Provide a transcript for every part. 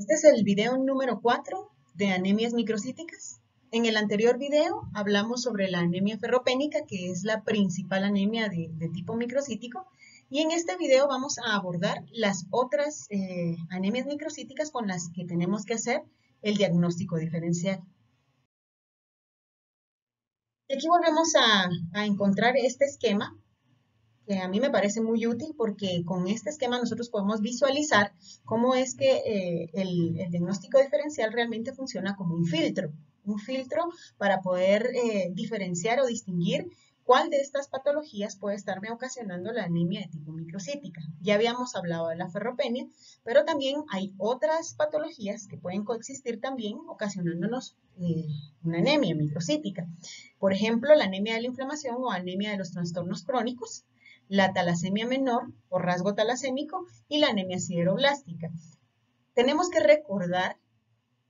Este es el video número 4 de anemias microcíticas. En el anterior video hablamos sobre la anemia ferropénica, que es la principal anemia de tipo microcítico, y en este video vamos a abordar las otras anemias microcíticas con las que tenemos que hacer el diagnóstico diferencial. Y aquí volvemos a encontrar este esquema, que a mí me parece muy útil porque con este esquema nosotros podemos visualizar cómo es que el diagnóstico diferencial realmente funciona como un filtro para poder diferenciar o distinguir cuál de estas patologías puede estarme ocasionando la anemia de tipo microcítica. Ya habíamos hablado de la ferropenia, pero también hay otras patologías que pueden coexistir también ocasionándonos una anemia microcítica. Por ejemplo, la anemia de la inflamación o anemia de los trastornos crónicos, la talasemia menor o rasgo talasémico y la anemia sideroblástica. Tenemos que recordar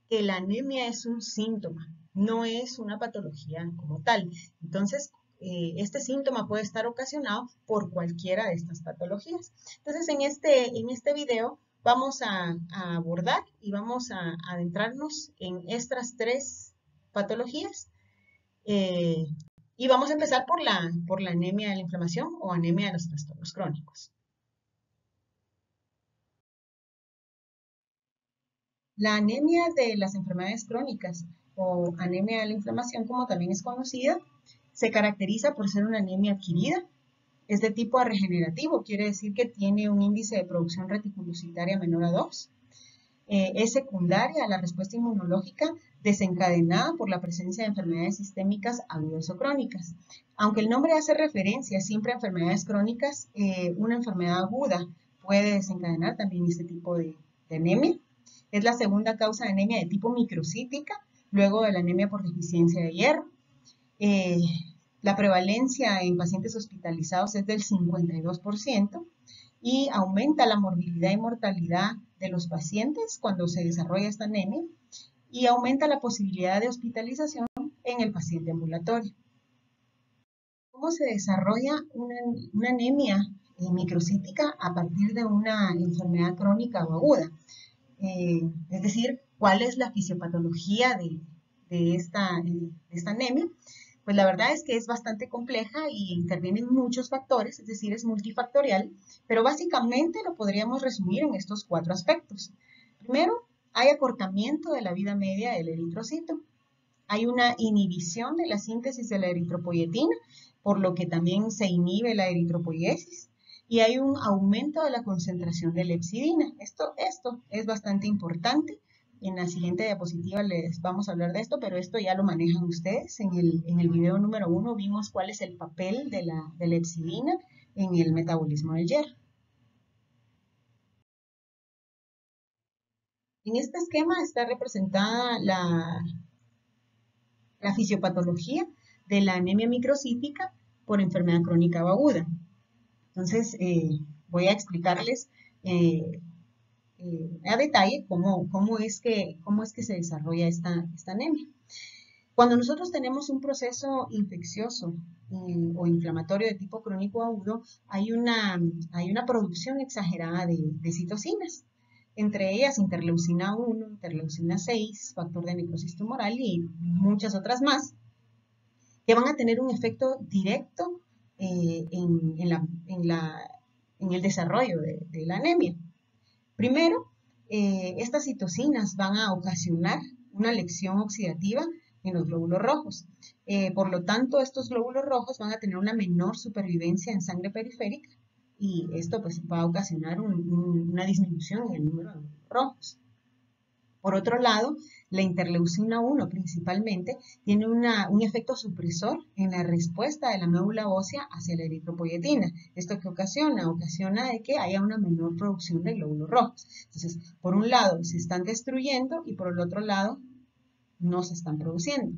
que la anemia es un síntoma, no es una patología como tal. Entonces, este síntoma puede estar ocasionado por cualquiera de estas patologías. Entonces, en este video vamos a abordar y vamos a adentrarnos en estas tres patologías. Y vamos a empezar por la anemia de la inflamación o anemia de los trastornos crónicos. La anemia de las enfermedades crónicas o anemia de la inflamación, como también es conocida, se caracteriza por ser una anemia adquirida. Es de tipo regenerativo, quiere decir que tiene un índice de producción reticulocitaria menor a 2. Es secundaria a la respuesta inmunológica desencadenada por la presencia de enfermedades sistémicas agudas o crónicas. Aunque el nombre hace referencia siempre a enfermedades crónicas, una enfermedad aguda puede desencadenar también este tipo de anemia. Es la segunda causa de anemia de tipo microcítica, luego de la anemia por deficiencia de hierro. La prevalencia en pacientes hospitalizados es del 52% y aumenta la morbilidad y mortalidad de los pacientes cuando se desarrolla esta anemia y aumenta la posibilidad de hospitalización en el paciente ambulatorio. ¿Cómo se desarrolla una anemia microcítica a partir de una enfermedad crónica o aguda? Es decir, ¿cuál es la fisiopatología de esta anemia? Pues la verdad es que es bastante compleja y intervienen muchos factores, es decir, es multifactorial, pero básicamente lo podríamos resumir en estos 4 aspectos. Primero, hay acortamiento de la vida media del eritrocito. Hay una inhibición de la síntesis de la eritropoyetina, por lo que también se inhibe la eritropoiesis. Y hay un aumento de la concentración de lepsidina. Esto es bastante importante. En la siguiente diapositiva les vamos a hablar de esto, pero esto ya lo manejan ustedes. En el video número 1 vimos cuál es el papel de la lepsidina en el metabolismo del hierro. En este esquema está representada la fisiopatología de la anemia microcítica por enfermedad crónica o aguda. Entonces, voy a explicarles a detalle cómo es que se desarrolla esta anemia. Cuando nosotros tenemos un proceso infeccioso o inflamatorio de tipo crónico agudo, hay una producción exagerada de citocinas, entre ellas interleucina 1, interleucina 6, factor de necrosis tumoral y muchas otras más, que van a tener un efecto directo en el desarrollo de la anemia. Primero, estas citocinas van a ocasionar una lección oxidativa en los glóbulos rojos. Por lo tanto, estos glóbulos rojos van a tener una menor supervivencia en sangre periférica y esto pues, va a ocasionar una disminución en el número de glóbulos rojos. Por otro lado, la interleucina 1 principalmente tiene un efecto supresor en la respuesta de la médula ósea hacia la eritropoyetina. ¿Esto qué ocasiona? Ocasiona de que haya una menor producción de glóbulos rojos. Entonces, por un lado se están destruyendo y por el otro lado no se están produciendo.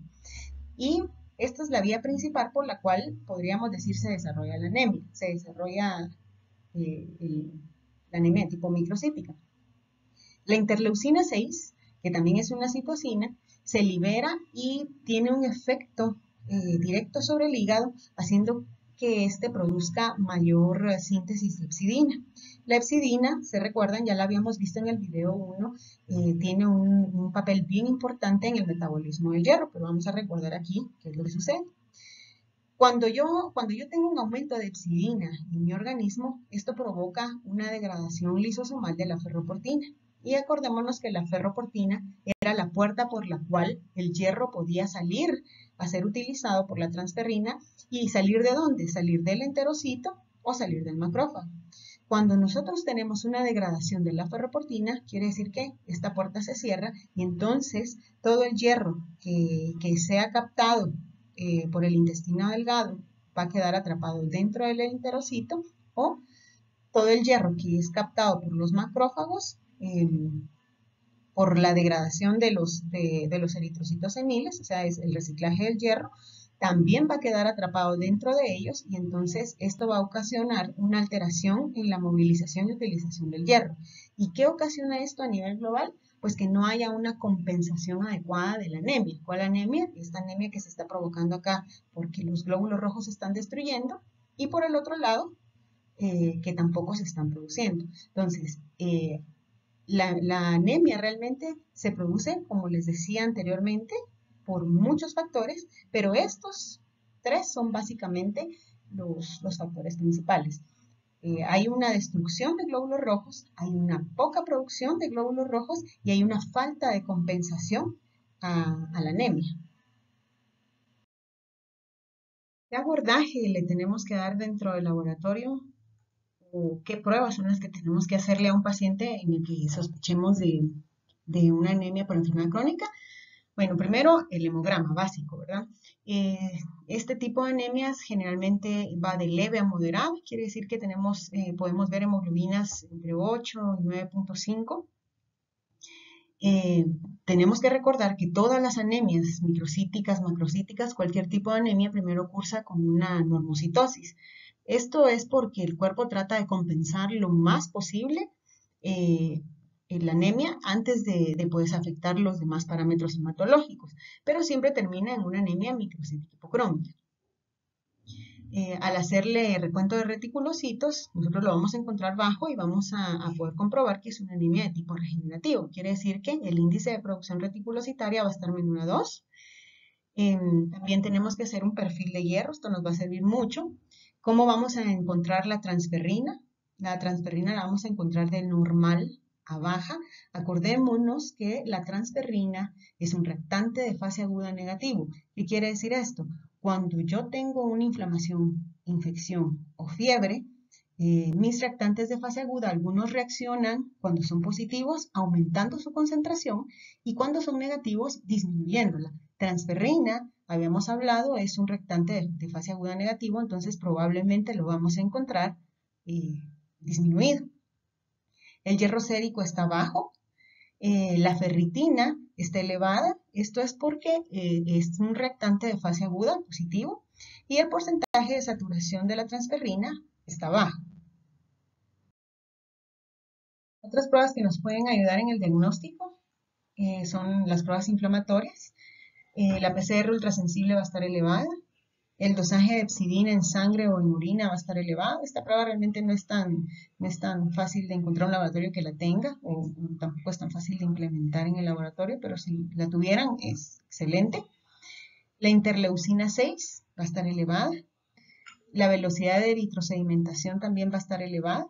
Y esta es la vía principal por la cual podríamos decir se desarrolla la anemia. Se desarrolla la anemia de tipo microcítica. La interleucina 6, que también es una citocina, se libera y tiene un efecto directo sobre el hígado, haciendo que éste produzca mayor síntesis de epsidina. La epsidina, se recuerdan, ya la habíamos visto en el video 1, tiene un papel bien importante en el metabolismo del hierro, pero vamos a recordar aquí qué es lo que sucede. Cuando yo tengo un aumento de epsidina en mi organismo, esto provoca una degradación lisosomal de la ferroportina. Y acordémonos que la ferroportina era la puerta por la cual el hierro podía salir a ser utilizado por la transferrina. ¿Y salir de dónde? Salir del enterocito o salir del macrófago. Cuando nosotros tenemos una degradación de la ferroportina, quiere decir que esta puerta se cierra y entonces todo el hierro que sea captado por el intestino delgado va a quedar atrapado dentro del enterocito, o todo el hierro que es captado por los macrófagos por la degradación de los eritrocitos seniles, o sea, es el reciclaje del hierro, también va a quedar atrapado dentro de ellos y entonces esto va a ocasionar una alteración en la movilización y utilización del hierro. ¿Y qué ocasiona esto a nivel global? Pues que no haya una compensación adecuada de la anemia. ¿Cuál anemia? Esta anemia que se está provocando acá porque los glóbulos rojos se están destruyendo y por el otro lado que tampoco se están produciendo. Entonces, la anemia realmente se produce, como les decía anteriormente, por muchos factores, pero estos tres son básicamente los factores principales. Hay una destrucción de glóbulos rojos, hay una poca producción de glóbulos rojos y hay una falta de compensación a la anemia. ¿Qué abordaje le tenemos que dar dentro del laboratorio? ¿O qué pruebas son las que tenemos que hacerle a un paciente en el que sospechemos de una anemia por enfermedad crónica? Bueno, primero el hemograma básico, ¿verdad? Este tipo de anemias generalmente va de leve a moderado, quiere decir que podemos ver hemoglobinas entre 8 y 9.5. Tenemos que recordar que todas las anemias microcíticas, macrocíticas, cualquier tipo de anemia primero cursa con una normocitosis. Esto es porque el cuerpo trata de compensar lo más posible la anemia antes de pues, afectar los demás parámetros hematológicos, pero siempre termina en una anemia microcítica hipocrómica. Al hacerle recuento de reticulocitos, nosotros lo vamos a encontrar bajo y vamos a poder comprobar que es una anemia de tipo regenerativo. Quiere decir que el índice de producción reticulocitaria va a estar menor a 2. También tenemos que hacer un perfil de hierro, esto nos va a servir mucho. ¿Cómo vamos a encontrar la transferrina? La transferrina la vamos a encontrar de normal a baja. Acordémonos que la transferrina es un reactante de fase aguda negativo. ¿Qué quiere decir esto? Cuando yo tengo una inflamación, infección o fiebre, mis reactantes de fase aguda, algunos reaccionan cuando son positivos aumentando su concentración y cuando son negativos disminuyéndola. Transferrina, habíamos hablado, es un reactante de fase aguda negativo, entonces probablemente lo vamos a encontrar disminuido. El hierro sérico está bajo, la ferritina está elevada, esto es porque es un reactante de fase aguda positivo y el porcentaje de saturación de la transferrina está bajo. Otras pruebas que nos pueden ayudar en el diagnóstico son las pruebas inflamatorias. La PCR ultrasensible va a estar elevada. El dosaje de epsidina en sangre o en orina va a estar elevado. Esta prueba realmente no es tan fácil de encontrar un laboratorio que la tenga, o tampoco es tan fácil de implementar en el laboratorio, pero si la tuvieran es excelente. La interleucina 6 va a estar elevada. La velocidad de eritrosedimentación también va a estar elevada.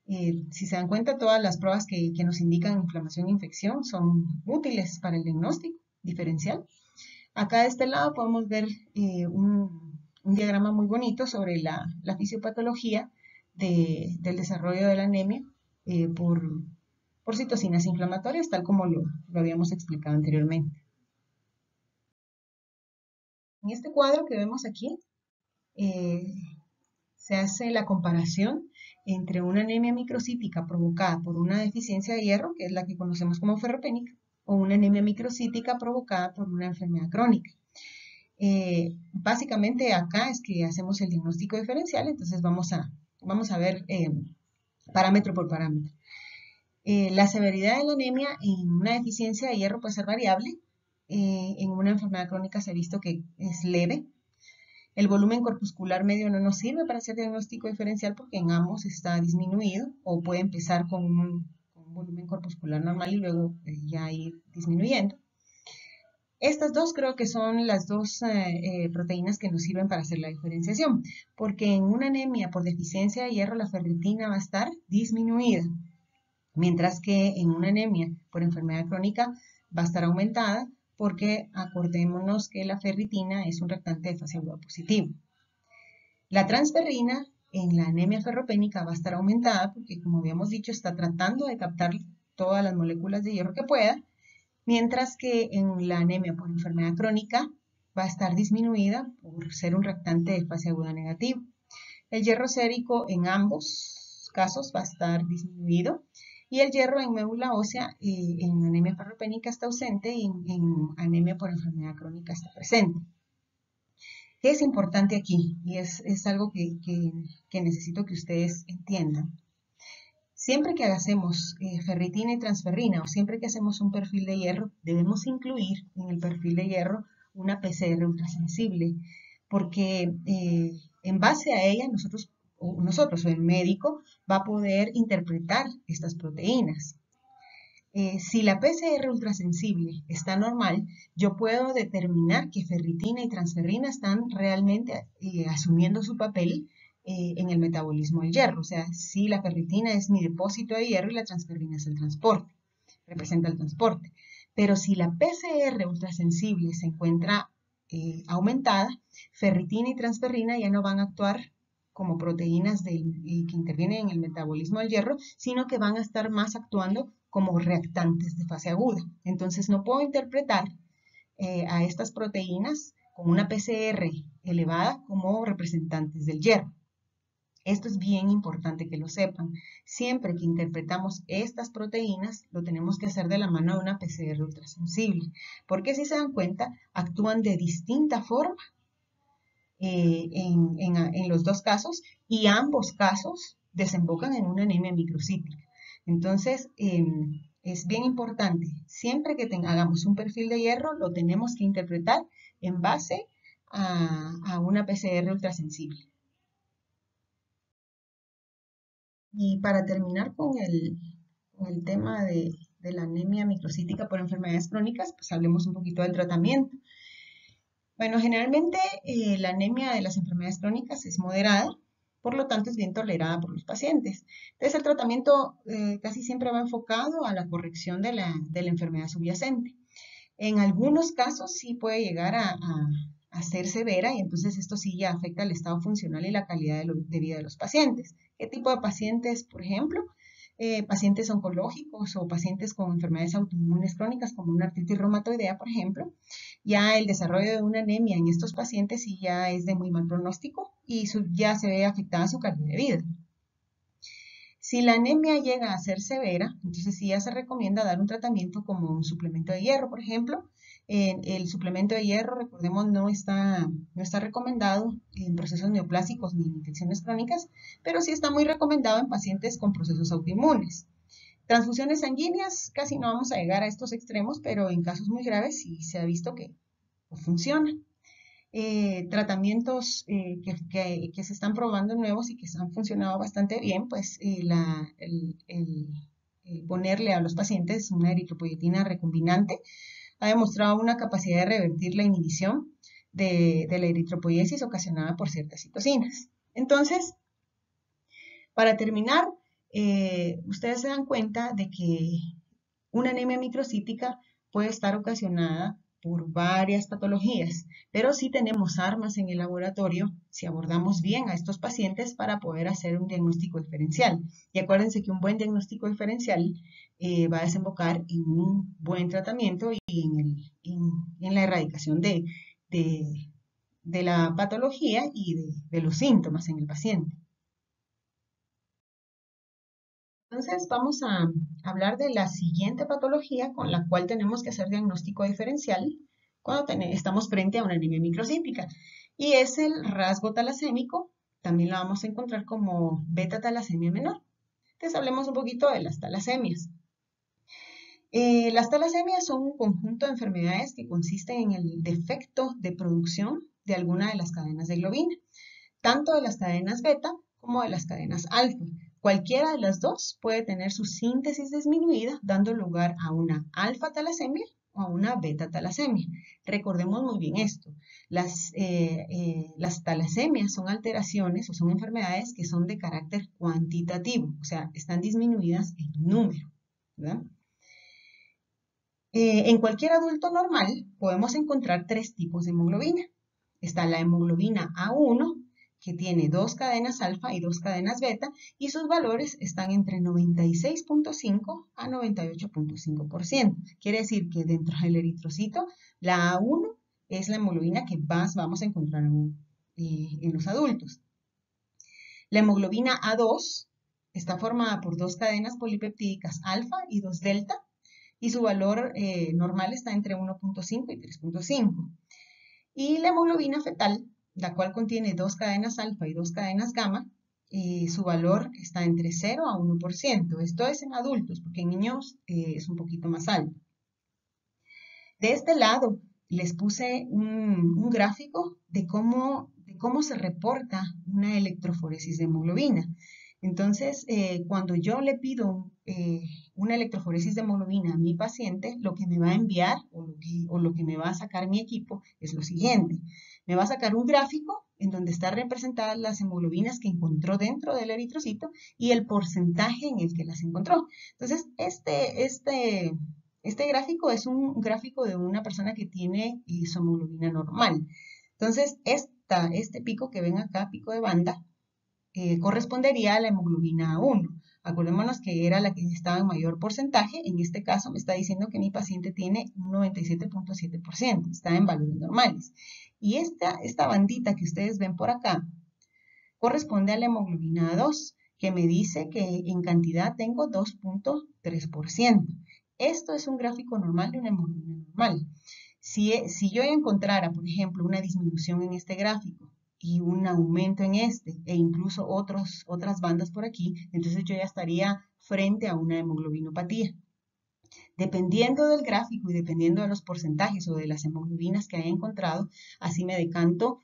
Si se dan cuenta, todas las pruebas que nos indican inflamación e infección son útiles para el diagnóstico diferencial. Acá de este lado podemos ver un diagrama muy bonito sobre la fisiopatología del desarrollo de la anemia por citocinas inflamatorias, tal como lo habíamos explicado anteriormente. En este cuadro que vemos aquí, se hace la comparación entre una anemia microcítica provocada por una deficiencia de hierro, que es la que conocemos como ferropénica, o una anemia microcítica provocada por una enfermedad crónica. Básicamente acá es que hacemos el diagnóstico diferencial, entonces vamos a ver parámetro por parámetro. La severidad de la anemia en una deficiencia de hierro puede ser variable. En una enfermedad crónica se ha visto que es leve. El volumen corpuscular medio no nos sirve para hacer diagnóstico diferencial porque en ambos está disminuido o puede empezar con un volumen corpuscular normal y luego ya ir disminuyendo. Estas dos creo que son las dos proteínas que nos sirven para hacer la diferenciación, porque en una anemia por deficiencia de hierro la ferritina va a estar disminuida, mientras que en una anemia por enfermedad crónica va a estar aumentada, porque acordémonos que la ferritina es un reactante de fase aguda positivo. La transferrina en la anemia ferropénica va a estar aumentada porque, como habíamos dicho, está tratando de captar todas las moléculas de hierro que pueda, mientras que en la anemia por enfermedad crónica va a estar disminuida por ser un reactante de fase aguda negativo. El hierro sérico en ambos casos va a estar disminuido y el hierro en médula ósea en anemia ferropénica está ausente y en anemia por enfermedad crónica está presente. ¿Qué es importante aquí? Y es algo que necesito que ustedes entiendan. Siempre que hacemos ferritina y transferrina o siempre que hacemos un perfil de hierro, debemos incluir en el perfil de hierro una PCR ultrasensible, porque en base a ella nosotros o el médico va a poder interpretar estas proteínas. Si la PCR ultrasensible está normal, yo puedo determinar que ferritina y transferrina están realmente asumiendo su papel en el metabolismo del hierro. O sea, si la ferritina es mi depósito de hierro y la transferrina es el transporte, representa el transporte. Pero si la PCR ultrasensible se encuentra aumentada, ferritina y transferrina ya no van a actuar como proteínas que intervienen en el metabolismo del hierro, sino que van a estar más actuando como reactantes de fase aguda. Entonces no puedo interpretar a estas proteínas con una PCR elevada como representantes del hierro. Esto es bien importante que lo sepan. Siempre que interpretamos estas proteínas, lo tenemos que hacer de la mano de una PCR ultrasensible, porque si se dan cuenta, actúan de distinta forma en los dos casos y ambos casos desembocan en una anemia microcíclica. Entonces, es bien importante, siempre que hagamos un perfil de hierro, lo tenemos que interpretar en base a una PCR ultrasensible. Y para terminar con el tema de la anemia microcítica por enfermedades crónicas, pues hablemos un poquito del tratamiento. Bueno, generalmente la anemia de las enfermedades crónicas es moderada, por lo tanto es bien tolerada por los pacientes. Entonces el tratamiento casi siempre va enfocado a la corrección de la enfermedad subyacente. En algunos casos sí puede llegar a ser severa y entonces esto sí ya afecta el estado funcional y la calidad de vida de los pacientes. ¿Qué tipo de pacientes, por ejemplo? Pacientes oncológicos o pacientes con enfermedades autoinmunes crónicas como una artritis reumatoidea, por ejemplo. Ya el desarrollo de una anemia en estos pacientes sí ya es de muy mal pronóstico y ya se ve afectada su calidad de vida. Si la anemia llega a ser severa, entonces sí ya se recomienda dar un tratamiento como un suplemento de hierro, por ejemplo. El suplemento de hierro, recordemos, no está recomendado en procesos neoplásicos ni en infecciones crónicas, pero sí está muy recomendado en pacientes con procesos autoinmunes. Transfusiones sanguíneas, casi no vamos a llegar a estos extremos, pero en casos muy graves sí se ha visto que funciona. Tratamientos que se están probando nuevos y que han funcionado bastante bien, pues ponerle a los pacientes una eritropoyetina recombinante ha demostrado una capacidad de revertir la inhibición de la eritropoiesis ocasionada por ciertas citocinas. Entonces, para terminar, ustedes se dan cuenta de que una anemia microcítica puede estar ocasionada por varias patologías, pero sí tenemos armas en el laboratorio si abordamos bien a estos pacientes para poder hacer un diagnóstico diferencial. Y acuérdense que un buen diagnóstico diferencial va a desembocar en un buen tratamiento y en la erradicación de la patología y de los síntomas en el paciente. Entonces vamos a hablar de la siguiente patología con la cual tenemos que hacer diagnóstico diferencial cuando estamos frente a una anemia microcítica y es el rasgo talasémico, también la vamos a encontrar como beta talasemia menor. Entonces hablemos un poquito de las talasemias. Las talasemias son un conjunto de enfermedades que consisten en el defecto de producción de alguna de las cadenas de globina, tanto de las cadenas beta como de las cadenas alfa. Cualquiera de las dos puede tener su síntesis disminuida, dando lugar a una alfa-talasemia o a una beta-talasemia. Recordemos muy bien esto. Las talasemias son alteraciones o son enfermedades que son de carácter cuantitativo, o sea, están disminuidas en número, ¿verdad? En cualquier adulto normal podemos encontrar tres tipos de hemoglobina. Está la hemoglobina A1, que tiene dos cadenas alfa y dos cadenas beta, y sus valores están entre 96.5 a 98.5%. Quiere decir que dentro del eritrocito, la A1 es la hemoglobina que más vamos a encontrar en los adultos. La hemoglobina A2 está formada por dos cadenas polipeptídicas alfa y dos delta, y su valor normal está entre 1.5 y 3.5. Y la hemoglobina fetal, la cual contiene dos cadenas alfa y dos cadenas gamma, su valor está entre 0 a 1%. Esto es en adultos, porque en niños es un poquito más alto. De este lado les puse un gráfico de cómo se reporta una electroforesis de hemoglobina. Entonces, cuando yo le pido una electroforesis de hemoglobina a mi paciente, lo que me va a enviar o lo que me va a sacar mi equipo es lo siguiente. Me va a sacar un gráfico en donde están representadas las hemoglobinas que encontró dentro del eritrocito y el porcentaje en el que las encontró. Entonces, este gráfico es un gráfico de una persona que tiene su hemoglobina normal. Entonces, este pico que ven acá, pico de banda, correspondería a la hemoglobina A1. Acordémonos que era la que estaba en mayor porcentaje. En este caso me está diciendo que mi paciente tiene un 97.7%, está en valores normales. Y esta bandita que ustedes ven por acá corresponde a la hemoglobina A2, que me dice que en cantidad tengo 2.3%. Esto es un gráfico normal de una hemoglobina normal. Si yo encontrara, por ejemplo, una disminución en este gráfico y un aumento en este, e incluso otras bandas por aquí, entonces yo ya estaría frente a una hemoglobinopatía. Dependiendo del gráfico y dependiendo de los porcentajes o de las hemoglobinas que haya encontrado, así me decanto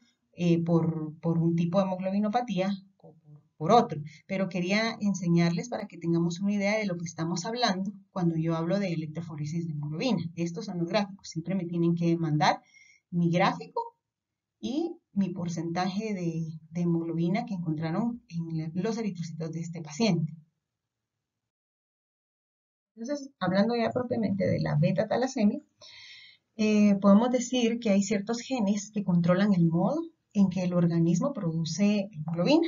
por un tipo de hemoglobinopatía o por otro. Pero quería enseñarles para que tengamos una idea de lo que estamos hablando cuando yo hablo de electroforesis de hemoglobina. Estos son los gráficos. Siempre me tienen que mandar mi gráfico y mi porcentaje de hemoglobina que encontraron en los eritrocitos de este paciente. Entonces, hablando ya propiamente de la beta-talasemia, podemos decir que hay ciertos genes que controlan el modo en que el organismo produce hemoglobina.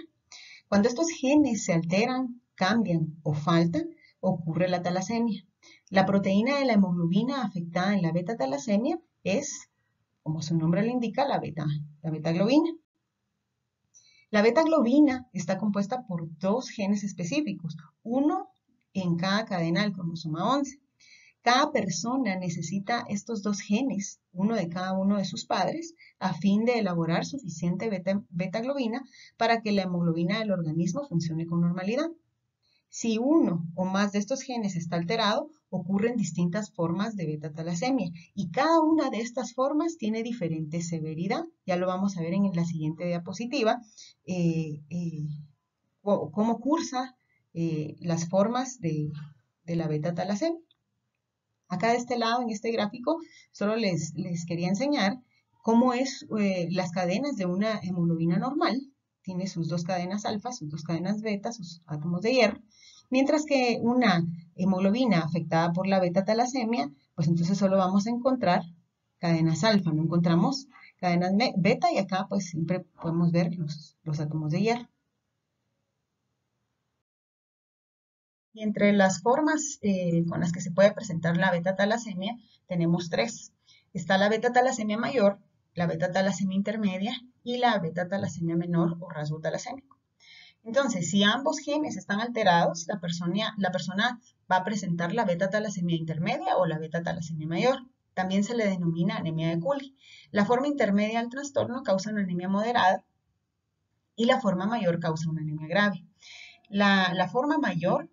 Cuando estos genes se alteran, cambian o faltan, ocurre la talasemia. La proteína de la hemoglobina afectada en la beta-talasemia es, como su nombre lo indica, la beta-globina. La beta-globina está compuesta por dos genes específicos, uno en cada cadena del cromosoma 11. Cada persona necesita estos dos genes, uno de cada uno de sus padres, a fin de elaborar suficiente beta-globina para que la hemoglobina del organismo funcione con normalidad. Si uno o más de estos genes está alterado, ocurren distintas formas de beta-talasemia y cada una de estas formas tiene diferente severidad. Ya lo vamos a ver en la siguiente diapositiva, cómo cursa las formas de la beta-talasemia. Acá de este lado, en este gráfico, solo les quería enseñar cómo es las cadenas de una hemoglobina normal. Tiene sus dos cadenas alfa, sus dos cadenas beta, sus átomos de hierro. Mientras que una hemoglobina afectada por la beta-talasemia, pues entonces solo vamos a encontrar cadenas alfa, no encontramos cadenas beta y acá pues siempre podemos ver los átomos de hierro. Y entre las formas con las que se puede presentar la beta-talasemia, tenemos tres. Está la beta-talasemia mayor, la beta-talasemia intermedia y la beta-talasemia menor o rasgo talasémico. Entonces, si ambos genes están alterados, la persona va a presentar la beta-talasemia intermedia o la beta-talasemia mayor. También se le denomina anemia de Cooley. La forma intermedia del trastorno causa una anemia moderada y la forma mayor causa una anemia grave. La forma mayor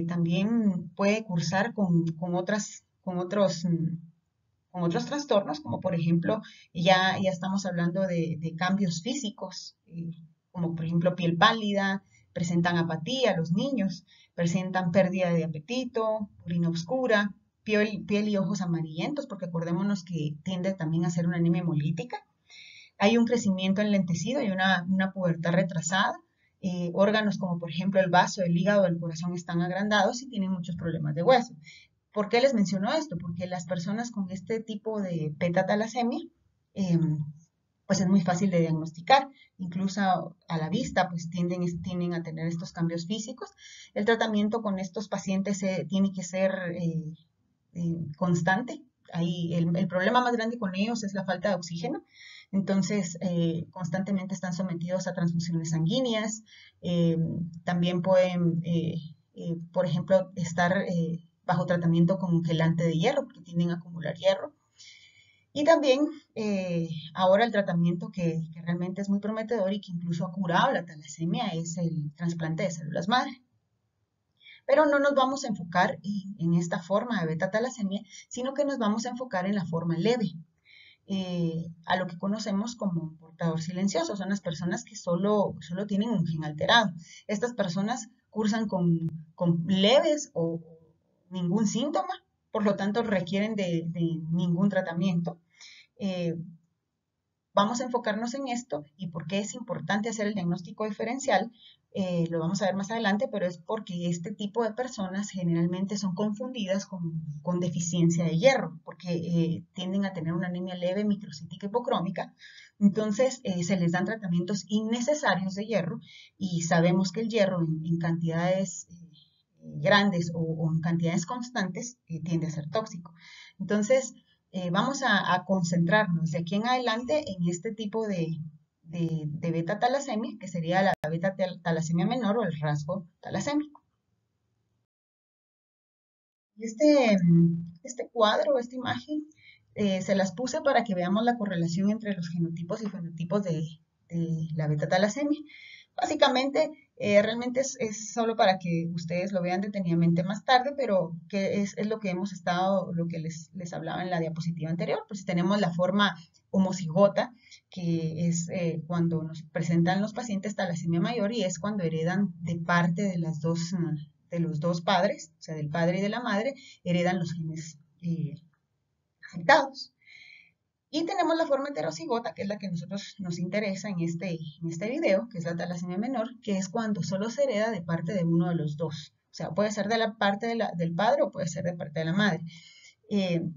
también puede cursar con con otros trastornos, como por ejemplo, ya estamos hablando de cambios físicos, como por ejemplo piel pálida, presentan apatía los niños, presentan pérdida de apetito, orina oscura, piel y ojos amarillentos, porque acordémonos que tiende también a ser una anemia hemolítica. Hay un crecimiento enlentecido y una pubertad retrasada. Órganos como por ejemplo el vaso, el hígado, el corazón están agrandados y tienen muchos problemas de hueso. ¿Por qué les menciono esto? Porque las personas con este tipo de beta-talasemia, pues es muy fácil de diagnosticar, incluso a la vista, pues tienden a tener estos cambios físicos. El tratamiento con estos pacientes tiene que ser constante. Ahí el problema más grande con ellos es la falta de oxígeno. Entonces, constantemente están sometidos a transfusiones sanguíneas. También pueden, por ejemplo, estar bajo tratamiento con quelante de hierro, porque tienden a acumular hierro. Y también ahora el tratamiento que realmente es muy prometedor y que incluso ha curado la talasemia es el trasplante de células madre. Pero no nos vamos a enfocar en esta forma de beta-talasemia, sino que nos vamos a enfocar en la forma leve, a lo que conocemos como portador silencioso. Son las personas que solo tienen un gen alterado. Estas personas cursan con leves o ningún síntoma, por lo tanto requieren de ningún tratamiento. Vamos a enfocarnos en esto y por qué es importante hacer el diagnóstico diferencial. Lo vamos a ver más adelante, pero es porque este tipo de personas generalmente son confundidas con deficiencia de hierro, porque tienden a tener una anemia leve, microcítica hipocrómica. Entonces, se les dan tratamientos innecesarios de hierro y sabemos que el hierro en cantidades grandes o en cantidades constantes tiende a ser tóxico. Entonces, vamos a concentrarnos de aquí en adelante en este tipo de beta-talasemia, que sería la beta-talasemia menor o el rasgo talasémico. Este cuadro, esta imagen, se las puse para que veamos la correlación entre los genotipos y fenotipos de la beta-talasemia. Básicamente, realmente es solo para que ustedes lo vean detenidamente más tarde, pero que es lo que hemos estado, lo que les hablaba en la diapositiva anterior. Pues tenemos la forma homocigota, que es cuando nos presentan los pacientes talasemia mayor y es cuando heredan de parte de los dos padres, o sea, del padre y de la madre, heredan los genes afectados. Y tenemos la forma heterocigota, que es la que a nosotros nos interesa en este video, que es la talasemia menor, que es cuando solo se hereda de parte de uno de los dos. O sea, puede ser de la parte del padre o puede ser de parte de la madre.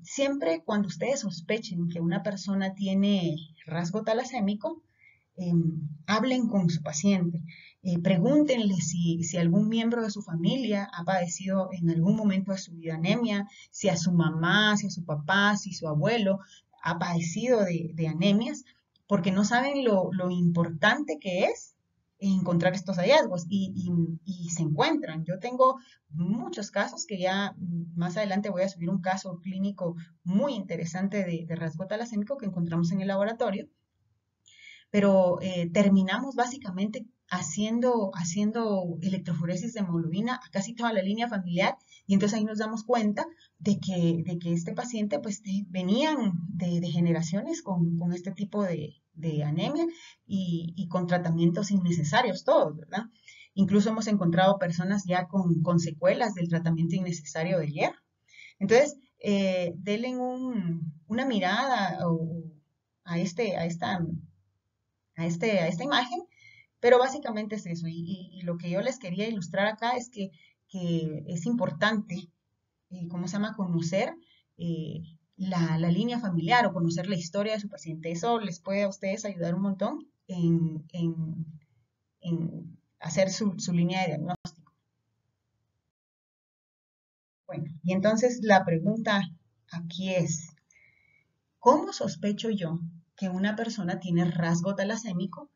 Siempre cuando ustedes sospechen que una persona tiene rasgo talasémico, hablen con su paciente. Pregúntenle si algún miembro de su familia ha padecido en algún momento de su vida anemia, si a su mamá, si a su papá, si su abuelo ha padecido de anemias, porque no saben lo importante que es encontrar estos hallazgos y se encuentran. Yo tengo muchos casos que ya más adelante voy a subir un caso clínico muy interesante de rasgo talasémico que encontramos en el laboratorio, pero terminamos básicamente haciendo electroforesis de hemoglobina a casi toda la línea familiar y entonces ahí nos damos cuenta de que este paciente pues venían de generaciones con este tipo de anemia y con tratamientos innecesarios todos, ¿verdad? Incluso hemos encontrado personas ya con secuelas del tratamiento innecesario de hierro. Entonces, denle una mirada a esta imagen, pero básicamente es eso. Y lo que yo les quería ilustrar acá es que es importante, ¿cómo se llama?, conocer la línea familiar o conocer la historia de su paciente. Eso les puede a ustedes ayudar un montón en hacer su línea de diagnóstico. Bueno, y entonces la pregunta aquí es, ¿cómo sospecho yo que una persona tiene rasgo talasémico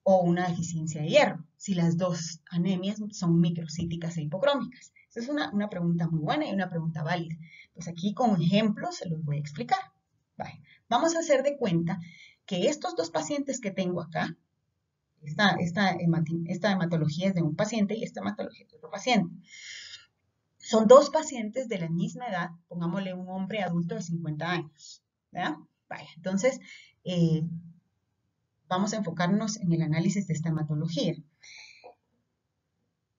o una deficiencia de hierro, si las dos anemias son microcíticas e hipocrómicas? Esa es una pregunta muy buena y una pregunta válida. Pues aquí con ejemplos se los voy a explicar. Vale. Vamos a hacer de cuenta que estos dos pacientes que tengo acá, esta hematología es de un paciente y esta hematología es de otro paciente. Son dos pacientes de la misma edad, pongámosle un hombre adulto de 50 años, ¿verdad? Vaya, entonces, vamos a enfocarnos en el análisis de esta hematología.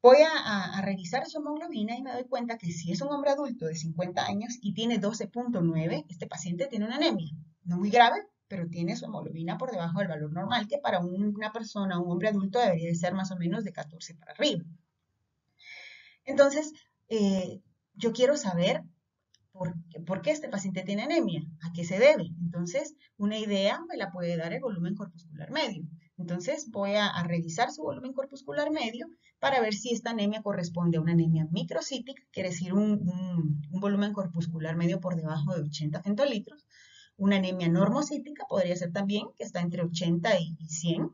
Voy a revisar su hemoglobina y me doy cuenta que si es un hombre adulto de 50 años y tiene 12.9, este paciente tiene una anemia. No muy grave, pero tiene su hemoglobina por debajo del valor normal, que para una persona, un hombre adulto, debería de ser más o menos de 14 para arriba. Entonces, yo quiero saber ¿por qué este paciente tiene anemia? ¿A qué se debe? Entonces, una idea me la puede dar el volumen corpuscular medio. Entonces, voy a revisar su volumen corpuscular medio para ver si esta anemia corresponde a una anemia microcítica, quiere decir un volumen corpuscular medio por debajo de 80 centilitros. Una anemia normocítica podría ser también que está entre 80 y 100,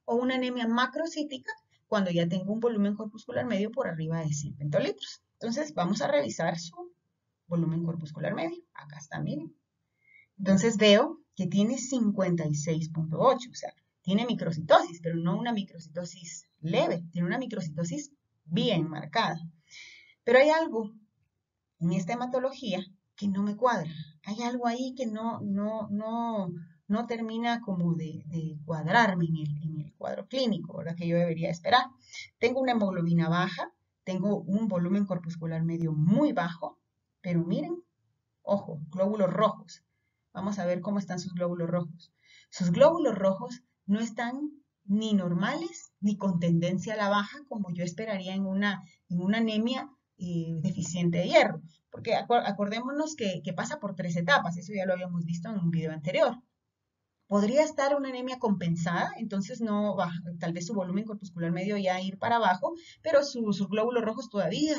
o una anemia macrocítica cuando ya tengo un volumen corpuscular medio por arriba de 100 centilitros. Entonces, vamos a revisar su volumen corpuscular medio. Acá está, miren. Entonces veo que tiene 56.8, o sea, tiene microcitosis, pero no una microcitosis leve, tiene una microcitosis bien marcada. Pero hay algo en esta hematología que no me cuadra. Hay algo ahí que no termina como de cuadrarme en el cuadro clínico, ¿verdad? Que yo debería esperar. Tengo una hemoglobina baja, tengo un volumen corpuscular medio muy bajo, pero miren, ojo, glóbulos rojos. Vamos a ver cómo están sus glóbulos rojos. Sus glóbulos rojos no están ni normales ni con tendencia a la baja como yo esperaría en una anemia deficiente de hierro. Porque acordémonos que pasa por 3 etapas, eso ya lo habíamos visto en un video anterior. Podría estar una anemia compensada, entonces no baja, tal vez su volumen corpuscular medio ya ir para abajo, pero sus glóbulos rojos todavía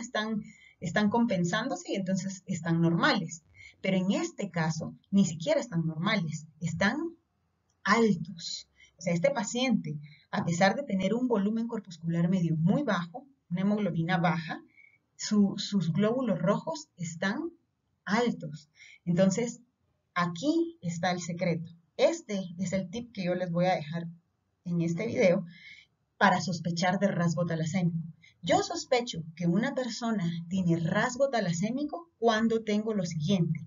están compensándose y entonces están normales. Pero en este caso, ni siquiera están normales, están altos. O sea, este paciente, a pesar de tener un volumen corpuscular medio muy bajo, una hemoglobina baja, sus glóbulos rojos están altos. Entonces, aquí está el secreto. Este es el tip que yo les voy a dejar en este video para sospechar de rasgo talasémico. Yo sospecho que una persona tiene rasgo talasémico cuando tengo lo siguiente: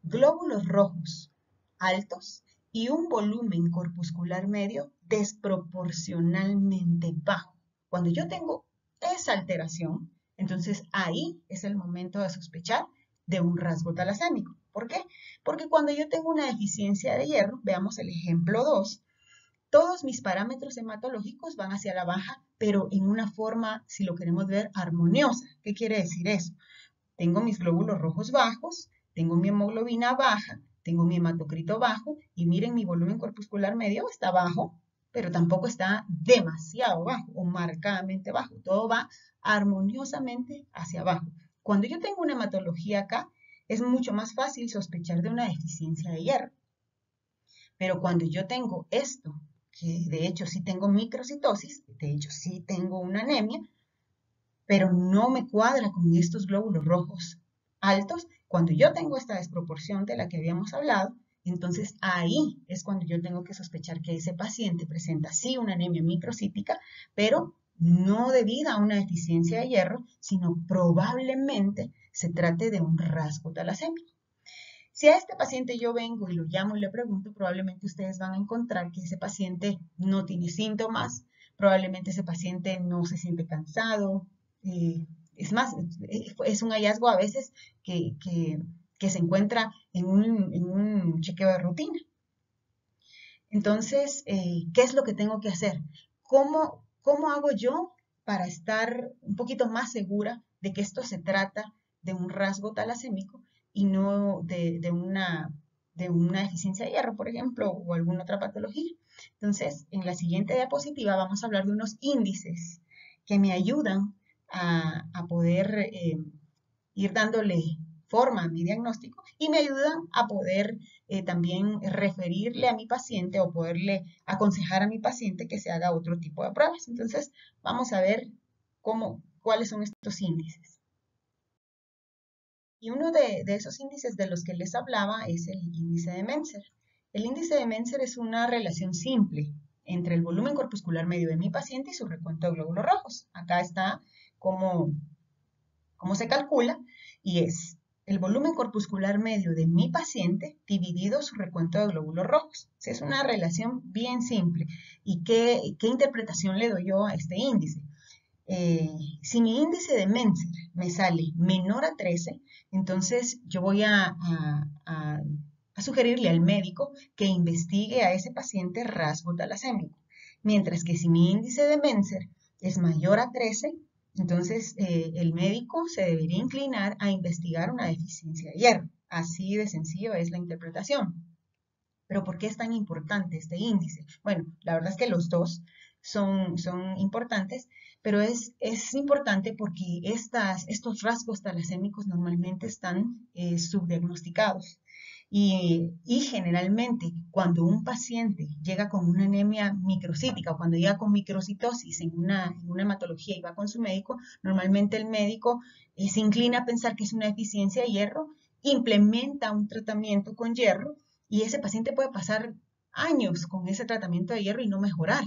glóbulos rojos altos y un volumen corpuscular medio desproporcionalmente bajo. Cuando yo tengo esa alteración, entonces ahí es el momento de sospechar de un rasgo talasémico. ¿Por qué? Porque cuando yo tengo una deficiencia de hierro, veamos el ejemplo 2, todos mis parámetros hematológicos van hacia la baja, pero en una forma, si lo queremos ver, armoniosa. ¿Qué quiere decir eso? Tengo mis glóbulos rojos bajos, tengo mi hemoglobina baja, tengo mi hematocrito bajo y miren, mi volumen corpuscular medio está bajo, pero tampoco está demasiado bajo o marcadamente bajo. Todo va armoniosamente hacia abajo. Cuando yo tengo una hematología acá, es mucho más fácil sospechar de una deficiencia de hierro. Pero cuando yo tengo esto, que de hecho sí tengo microcitosis, de hecho sí tengo una anemia, pero no me cuadra con estos glóbulos rojos altos, cuando yo tengo esta desproporción de la que habíamos hablado, entonces ahí es cuando yo tengo que sospechar que ese paciente presenta sí una anemia microcítica, pero no debida a una deficiencia de hierro, sino probablemente se trate de un rasgo talasémico. Si a este paciente yo vengo y lo llamo y le pregunto, probablemente ustedes van a encontrar que ese paciente no tiene síntomas, probablemente ese paciente no se siente cansado. Es más, es un hallazgo a veces que se encuentra en un chequeo de rutina. Entonces, ¿qué es lo que tengo que hacer? ¿Cómo hago yo para estar un poquito más segura de que esto se trata de un rasgo talasémico y no de una deficiencia de hierro, por ejemplo, o alguna otra patología? Entonces, en la siguiente diapositiva vamos a hablar de unos índices que me ayudan a poder ir dándole forma a mi diagnóstico y me ayudan a poder también referirle a mi paciente o poderle aconsejar a mi paciente que se haga otro tipo de pruebas. Entonces, vamos a ver cuáles son estos índices. Y uno de esos índices de los que les hablaba es el índice de Menzer. El índice de Menzer es una relación simple entre el volumen corpuscular medio de mi paciente y su recuento de glóbulos rojos. Acá está cómo ¿Cómo se calcula? Y es el volumen corpuscular medio de mi paciente dividido su recuento de glóbulos rojos. O sea, es una relación bien simple. ¿Y qué interpretación le doy yo a este índice? Si mi índice de Menzer me sale menor a 13, entonces yo voy a sugerirle al médico que investigue a ese paciente rasgo talasémico. Mientras que si mi índice de Menzer es mayor a 13, entonces el médico se debería inclinar a investigar una deficiencia de hierro. Así de sencillo es la interpretación. Pero ¿por qué es tan importante este índice? Bueno, la verdad es que los dos son importantes, pero es importante porque estos rasgos talasémicos normalmente están subdiagnosticados. Y generalmente cuando un paciente llega con una anemia microcítica o cuando llega con microcitosis en una hematología y va con su médico, normalmente el médico se inclina a pensar que es una deficiencia de hierro, implementa un tratamiento con hierro y ese paciente puede pasar años con ese tratamiento de hierro y no mejorar.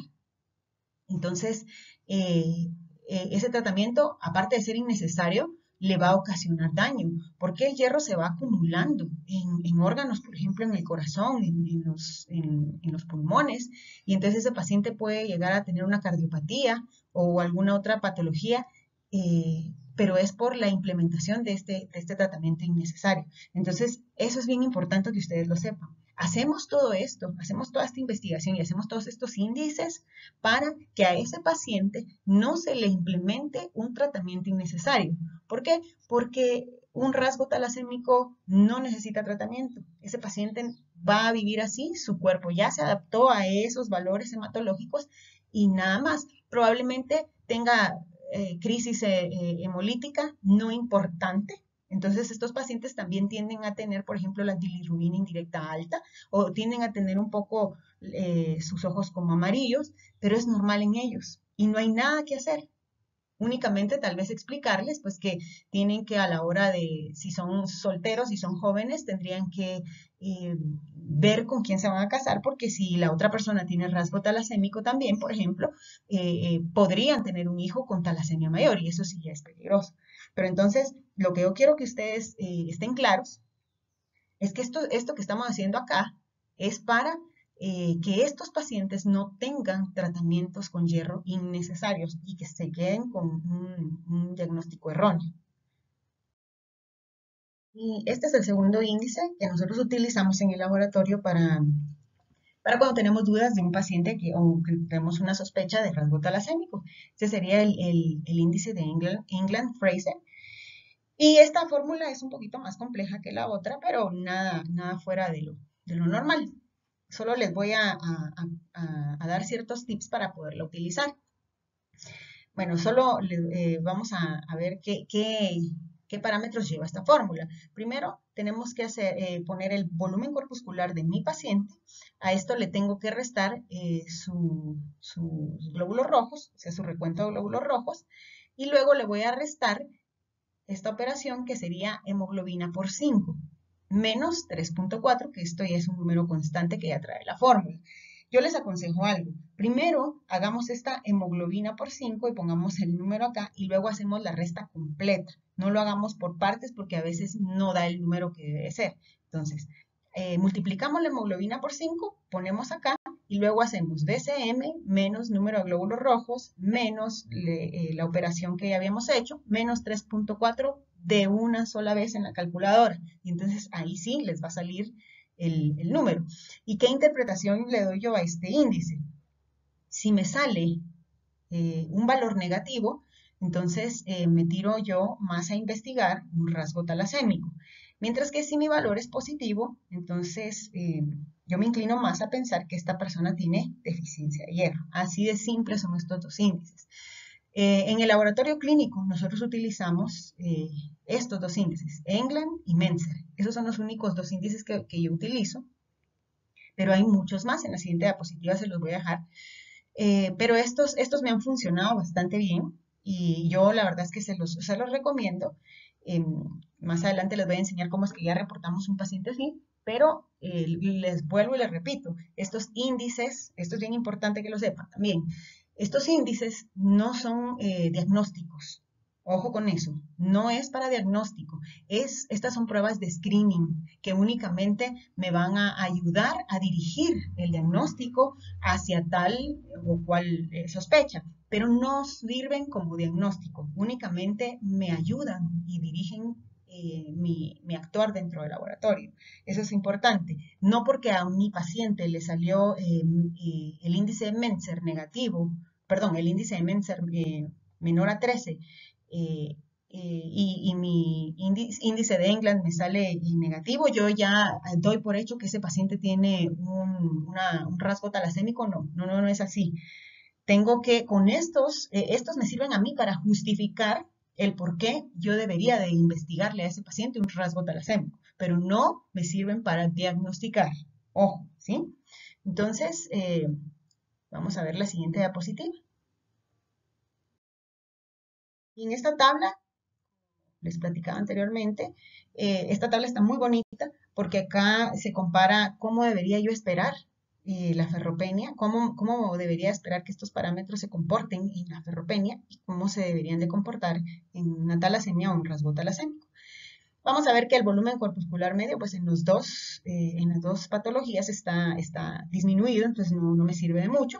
Entonces, eh, ese tratamiento, aparte de ser innecesario, le va a ocasionar daño, porque el hierro se va acumulando en órganos, por ejemplo, en el corazón, en los pulmones, y entonces ese paciente puede llegar a tener una cardiopatía o alguna otra patología, pero es por la implementación de este tratamiento innecesario. Entonces, eso es bien importante que ustedes lo sepan. Hacemos todo esto, hacemos toda esta investigación y hacemos todos estos índices para que a ese paciente no se le implemente un tratamiento innecesario. ¿Por qué? Porque un rasgo talasémico no necesita tratamiento. Ese paciente va a vivir así, su cuerpo ya se adaptó a esos valores hematológicos y nada más. Probablemente tenga crisis hemolítica no importante. Entonces, estos pacientes también tienden a tener, por ejemplo, la bilirrubina indirecta alta o tienden a tener un poco sus ojos como amarillos, pero es normal en ellos y no hay nada que hacer. Únicamente tal vez explicarles pues que tienen que a la hora de, si son solteros, si son jóvenes, tendrían que ver con quién se van a casar, porque si la otra persona tiene rasgo talasémico también, por ejemplo, podrían tener un hijo con talasemia mayor y eso sí ya es peligroso. Pero entonces, lo que yo quiero que ustedes estén claros es que esto que estamos haciendo acá es para que estos pacientes no tengan tratamientos con hierro innecesarios y que se queden con un diagnóstico erróneo. Y este es el segundo índice que nosotros utilizamos en el laboratorio para cuando tenemos dudas de un paciente o que tenemos una sospecha de rasgo talasémico. Este sería el índice de England-Fraser. Y esta fórmula es un poquito más compleja que la otra, pero nada fuera de lo normal. Solo les voy a dar ciertos tips para poderla utilizar. Bueno, solo vamos a ver qué parámetros lleva esta fórmula. Primero, tenemos que poner el volumen corpuscular de mi paciente. A esto le tengo que restar sus glóbulos rojos, o sea, su recuento de glóbulos rojos. Y luego le voy a restar esta operación que sería hemoglobina por 5, menos 3.4, que esto ya es un número constante que ya trae la fórmula. Yo les aconsejo algo. Primero hagamos esta hemoglobina por 5 y pongamos el número acá y luego hacemos la resta completa. No lo hagamos por partes porque a veces no da el número que debe ser. Entonces, multiplicamos la hemoglobina por 5, ponemos acá y luego hacemos BCM menos número de glóbulos rojos menos la operación que ya habíamos hecho menos 3.4 de una sola vez en la calculadora. Y entonces ahí sí les va a salir el número. ¿Y qué interpretación le doy yo a este índice? Si me sale un valor negativo, entonces me tiro yo más a investigar un rasgo talasémico. Mientras que si mi valor es positivo, entonces yo me inclino más a pensar que esta persona tiene deficiencia de hierro. Así de simples son estos dos índices. En el laboratorio clínico nosotros utilizamos estos dos índices, England y Menzer. Esos son los únicos dos índices que yo utilizo, pero hay muchos más. En la siguiente diapositiva se los voy a dejar. Pero estos me han funcionado bastante bien y yo la verdad es que se los recomiendo. Más adelante les voy a enseñar cómo es que ya reportamos un paciente así, pero les vuelvo y les repito, estos índices, esto es bien importante que lo sepan también, estos índices no son diagnósticos. Ojo con eso, no es para diagnóstico, estas son pruebas de screening que únicamente me van a ayudar a dirigir el diagnóstico hacia tal o cual sospecha, pero no sirven como diagnóstico, únicamente me ayudan y dirigen mi actuar dentro del laboratorio. Eso es importante. No porque a mi paciente le salió el índice de Menser negativo, perdón, el índice de Menser menor a 13 eh, y mi índice de England me sale negativo, yo ya doy por hecho que ese paciente tiene un rasgo talasémico. No, no, no, no es así. Tengo que, con estos me sirven a mí para justificar el por qué yo debería de investigarle a ese paciente un rasgo talasémico, pero no me sirven para diagnosticar. Ojo, ¿sí? Entonces, vamos a ver la siguiente diapositiva. Y en esta tabla les platicaba anteriormente, esta tabla está muy bonita porque acá se compara cómo debería yo esperar la ferropenia, cómo debería esperar que estos parámetros se comporten en la ferropenia y cómo se deberían de comportar en una talasemia o un rasgo talasémico. Vamos a ver que el volumen corpuscular medio, pues en las dos patologías está disminuido, entonces no me sirve de mucho.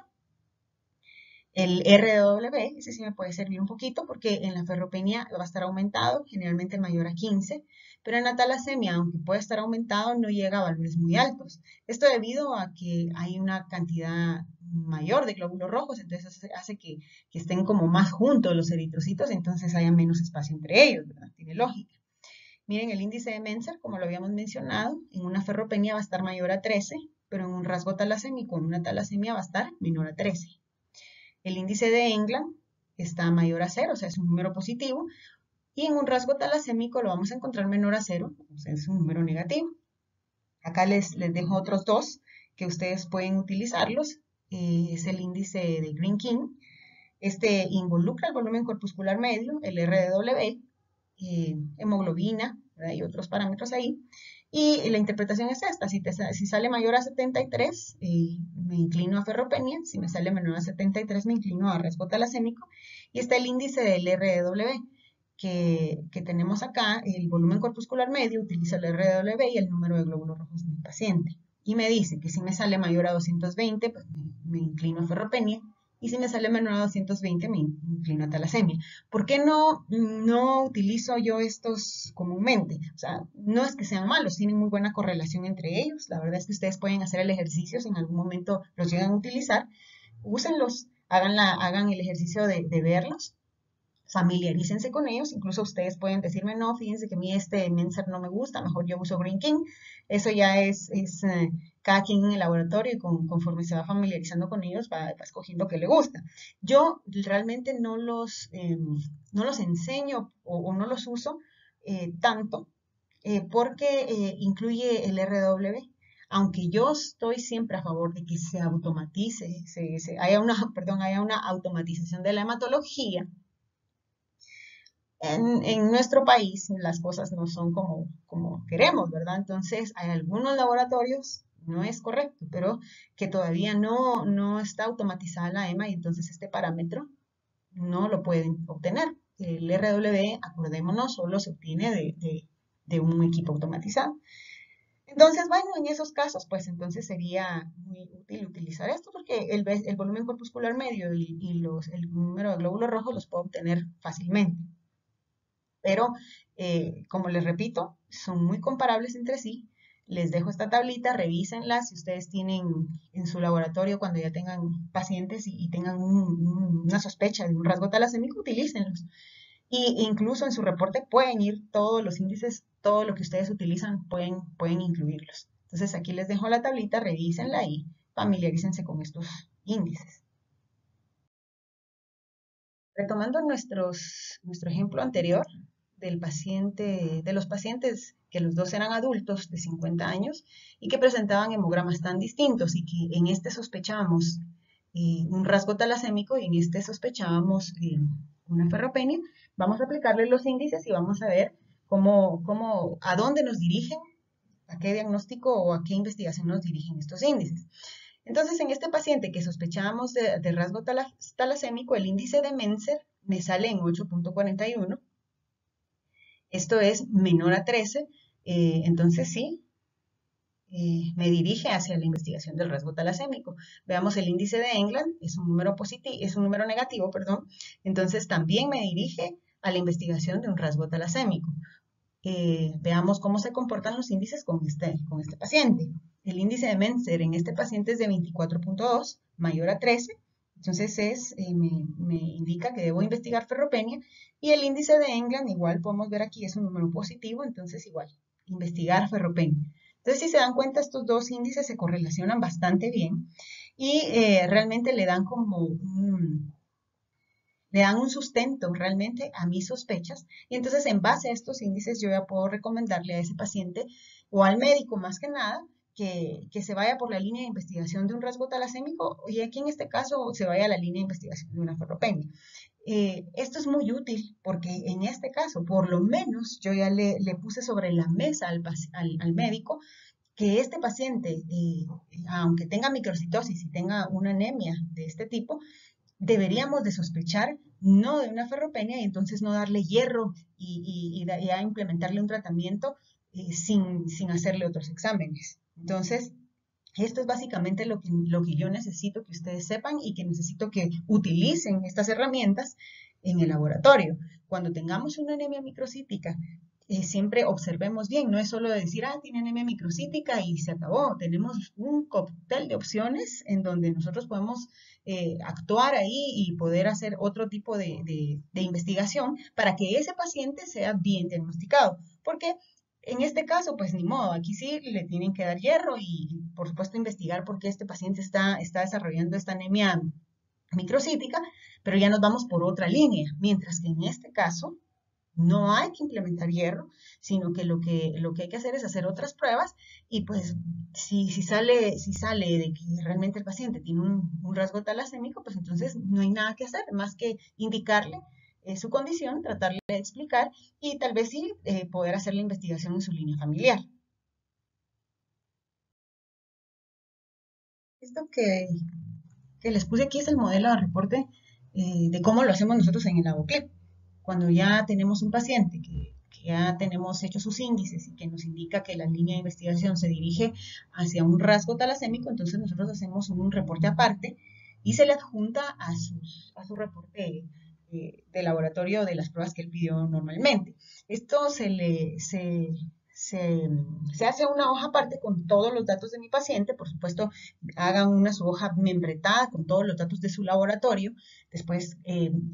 El RW, ese sí me puede servir un poquito porque en la ferropenia va a estar aumentado, generalmente mayor a 15, pero en la talasemia, aunque puede estar aumentado, no llega a valores muy altos. Esto debido a que hay una cantidad mayor de glóbulos rojos, entonces hace que estén como más juntos los eritrocitos, entonces haya menos espacio entre ellos, ¿verdad? Tiene lógica. Miren el índice de Menser, como lo habíamos mencionado, en una ferropenia va a estar mayor a 13, pero en un rasgo talasémico, en una talasemia va a estar menor a 13. El índice de England está mayor a 0, o sea, es un número positivo, y en un rasgo talasémico lo vamos a encontrar menor a 0, o sea, es un número negativo. Acá les dejo otros dos que ustedes pueden utilizarlos. Es el índice de Green-King. Este involucra el volumen corpuscular medio, el RW, hemoglobina, ¿verdad? Y otros parámetros ahí. Y la interpretación es esta: si sale mayor a 73, me inclino a ferropenia; si me sale menor a 73, me inclino a rasgo talasémico. Y está el índice del RW, que tenemos acá, el volumen corpuscular medio, utiliza el RW y el número de glóbulos rojos de mi paciente. Y me dice que si me sale mayor a 220, pues me inclino a ferropenia, y si me sale menor a 220, me inclino a talasemia. ¿Por qué no utilizo yo estos comúnmente? O sea, no es que sean malos, tienen muy buena correlación entre ellos. La verdad es que ustedes pueden hacer el ejercicio, si en algún momento los llegan a utilizar, úsenlos, hagan el ejercicio de verlos, familiarícense con ellos. Incluso ustedes pueden decirme: no, fíjense que a mí este Menser no me gusta, mejor yo uso Green King. Eso ya es cada quien en el laboratorio, y conforme se va familiarizando con ellos, va escogiendo qué le gusta. Yo realmente no los enseño o no los uso tanto porque incluye el RW. Aunque yo estoy siempre a favor de que se automatice, haya una automatización de la hematología, en nuestro país las cosas no son como queremos, ¿verdad? Entonces, hay algunos laboratorios, no es correcto, pero que todavía no está automatizada la EMA, y entonces este parámetro no lo pueden obtener. El RW, acordémonos, solo se obtiene de un equipo automatizado. Entonces, bueno, en esos casos, pues entonces sería muy útil utilizar esto porque el volumen corpuscular medio y el número de glóbulos rojos los puedo obtener fácilmente. Pero, como les repito, son muy comparables entre sí. Les dejo esta tablita, revísenla. Si ustedes tienen en su laboratorio, cuando ya tengan pacientes y tengan una sospecha de un rasgo talasémico, utilícenlos. Y incluso en su reporte pueden ir todos los índices, todo lo que ustedes utilizan, pueden incluirlos. Entonces aquí les dejo la tablita, revísenla y familiarícense con estos índices. Retomando nuestro ejemplo anterior de los pacientes que los dos eran adultos de 50 años y que presentaban hemogramas tan distintos, y que en este sospechábamos un rasgo talasémico y en este sospechábamos una ferropenia, vamos a aplicarle los índices y vamos a ver a dónde nos dirigen, a qué diagnóstico o a qué investigación nos dirigen estos índices. Entonces, en este paciente que sospechábamos de rasgo talasémico, el índice de Menser me sale en 8.41. Esto es menor a 13, entonces sí, me dirige hacia la investigación del rasgo talasémico. Veamos el índice de England, es un número positivo, es un número negativo, perdón, entonces también me dirige a la investigación de un rasgo talasémico. Veamos cómo se comportan los índices con este paciente. El índice de Menzer en este paciente es de 24.2, mayor a 13, entonces me indica que debo investigar ferropenia, y el índice de England, igual podemos ver aquí, es un número positivo, entonces igual, investigar ferropenia. Entonces, si se dan cuenta, estos dos índices se correlacionan bastante bien y realmente le dan un sustento realmente a mis sospechas, y entonces en base a estos índices yo ya puedo recomendarle a ese paciente o al médico más que nada que se vaya por la línea de investigación de un rasgo talasémico, y aquí en este caso se vaya a la línea de investigación de una ferropenia. Esto es muy útil porque en este caso, por lo menos, yo ya le puse sobre la mesa al médico que este paciente, aunque tenga microcitosis y tenga una anemia de este tipo, deberíamos de sospechar no de una ferropenia, y entonces no darle hierro y a implementarle un tratamiento sin hacerle otros exámenes. Entonces, esto es básicamente lo que yo necesito que ustedes sepan y que necesito que utilicen estas herramientas en el laboratorio. Cuando tengamos una anemia microcítica, siempre observemos bien, no es solo decir, tiene anemia microcítica y se acabó. Tenemos un cóctel de opciones en donde nosotros podemos actuar ahí y poder hacer otro tipo de investigación para que ese paciente sea bien diagnosticado. Porque en este caso, pues ni modo, aquí sí le tienen que dar hierro y, por supuesto, investigar por qué este paciente está desarrollando esta anemia microcítica, pero ya nos vamos por otra línea, mientras que en este caso no hay que implementar hierro, sino que lo que hay que hacer es hacer otras pruebas, y pues si sale de que realmente el paciente tiene un rasgo talasémico, pues entonces no hay nada que hacer más que indicarle su condición, tratarle de explicar y tal vez sí poder hacer la investigación en su línea familiar. Esto que les puse aquí es el modelo de reporte de cómo lo hacemos nosotros en el ABOCLIP. Cuando ya tenemos un paciente que ya tenemos hechos sus índices y que nos indica que la línea de investigación se dirige hacia un rasgo talasémico, entonces nosotros hacemos un reporte aparte y se le adjunta a su reporte de laboratorio de las pruebas que él pidió normalmente. Esto se hace una hoja aparte con todos los datos de mi paciente, por supuesto, hagan su hoja membretada con todos los datos de su laboratorio, después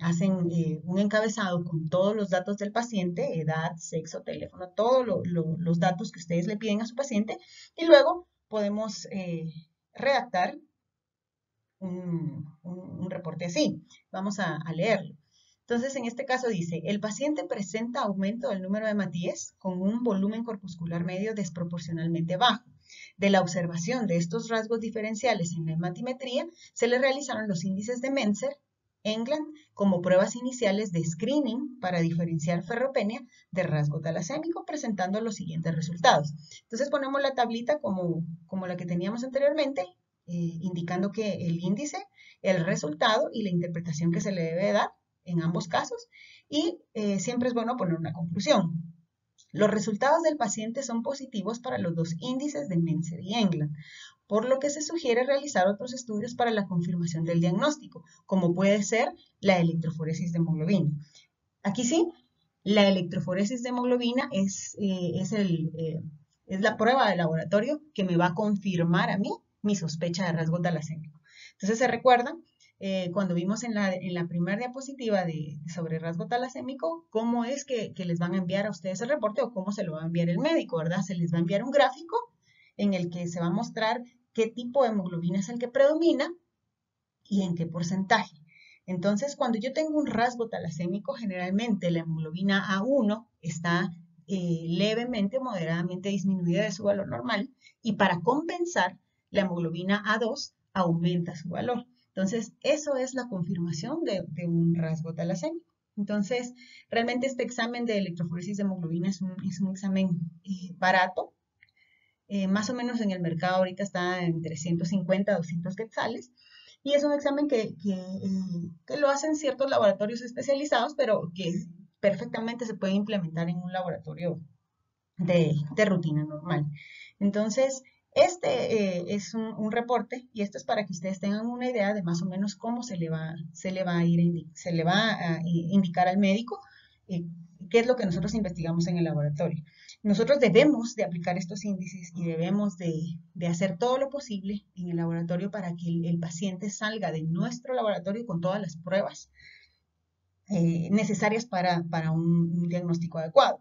hacen un encabezado con todos los datos del paciente, edad, sexo, teléfono, todos los datos que ustedes le piden a su paciente, y luego podemos redactar un reporte así. Vamos a leerlo. Entonces, en este caso dice, el paciente presenta aumento del número de Matías con un volumen corpuscular medio desproporcionalmente bajo. De la observación de estos rasgos diferenciales en la hematimetría, se le realizaron los índices de Menzer, England, como pruebas iniciales de screening para diferenciar ferropenia de rasgo talasémico, presentando los siguientes resultados. Entonces ponemos la tablita como la que teníamos anteriormente, indicando que el índice, el resultado y la interpretación que se le debe dar en ambos casos, y siempre es bueno poner una conclusión. Los resultados del paciente son positivos para los dos índices de Menzer y England, por lo que se sugiere realizar otros estudios para la confirmación del diagnóstico, como puede ser la electroforesis de hemoglobina. Aquí sí, la electroforesis de hemoglobina es la prueba de laboratorio que me va a confirmar a mí mi sospecha de rasgo talasémico. Entonces, ¿se recuerdan? Cuando vimos en la primera diapositiva sobre rasgo talasémico, cómo es que les van a enviar a ustedes el reporte o cómo se lo va a enviar el médico, ¿verdad? Se les va a enviar un gráfico en el que se va a mostrar qué tipo de hemoglobina es el que predomina y en qué porcentaje. Entonces, cuando yo tengo un rasgo talasémico, generalmente la hemoglobina A1 está levemente o moderadamente disminuida de su valor normal, y para compensar, la hemoglobina A2 aumenta su valor. Entonces, eso es la confirmación de un rasgo talasémico. Entonces, realmente este examen de electroforesis de hemoglobina es un examen barato. Más o menos en el mercado ahorita está entre 150 a 200 quetzales. Y es un examen que lo hacen ciertos laboratorios especializados, pero que perfectamente se puede implementar en un laboratorio de rutina normal. Entonces, este es un reporte y esto es para que ustedes tengan una idea de más o menos cómo se le va a indicar al médico eh, qué es lo que nosotros investigamos en el laboratorio. Nosotros debemos de aplicar estos índices y debemos de hacer todo lo posible en el laboratorio para que el paciente salga de nuestro laboratorio con todas las pruebas necesarias para un diagnóstico adecuado.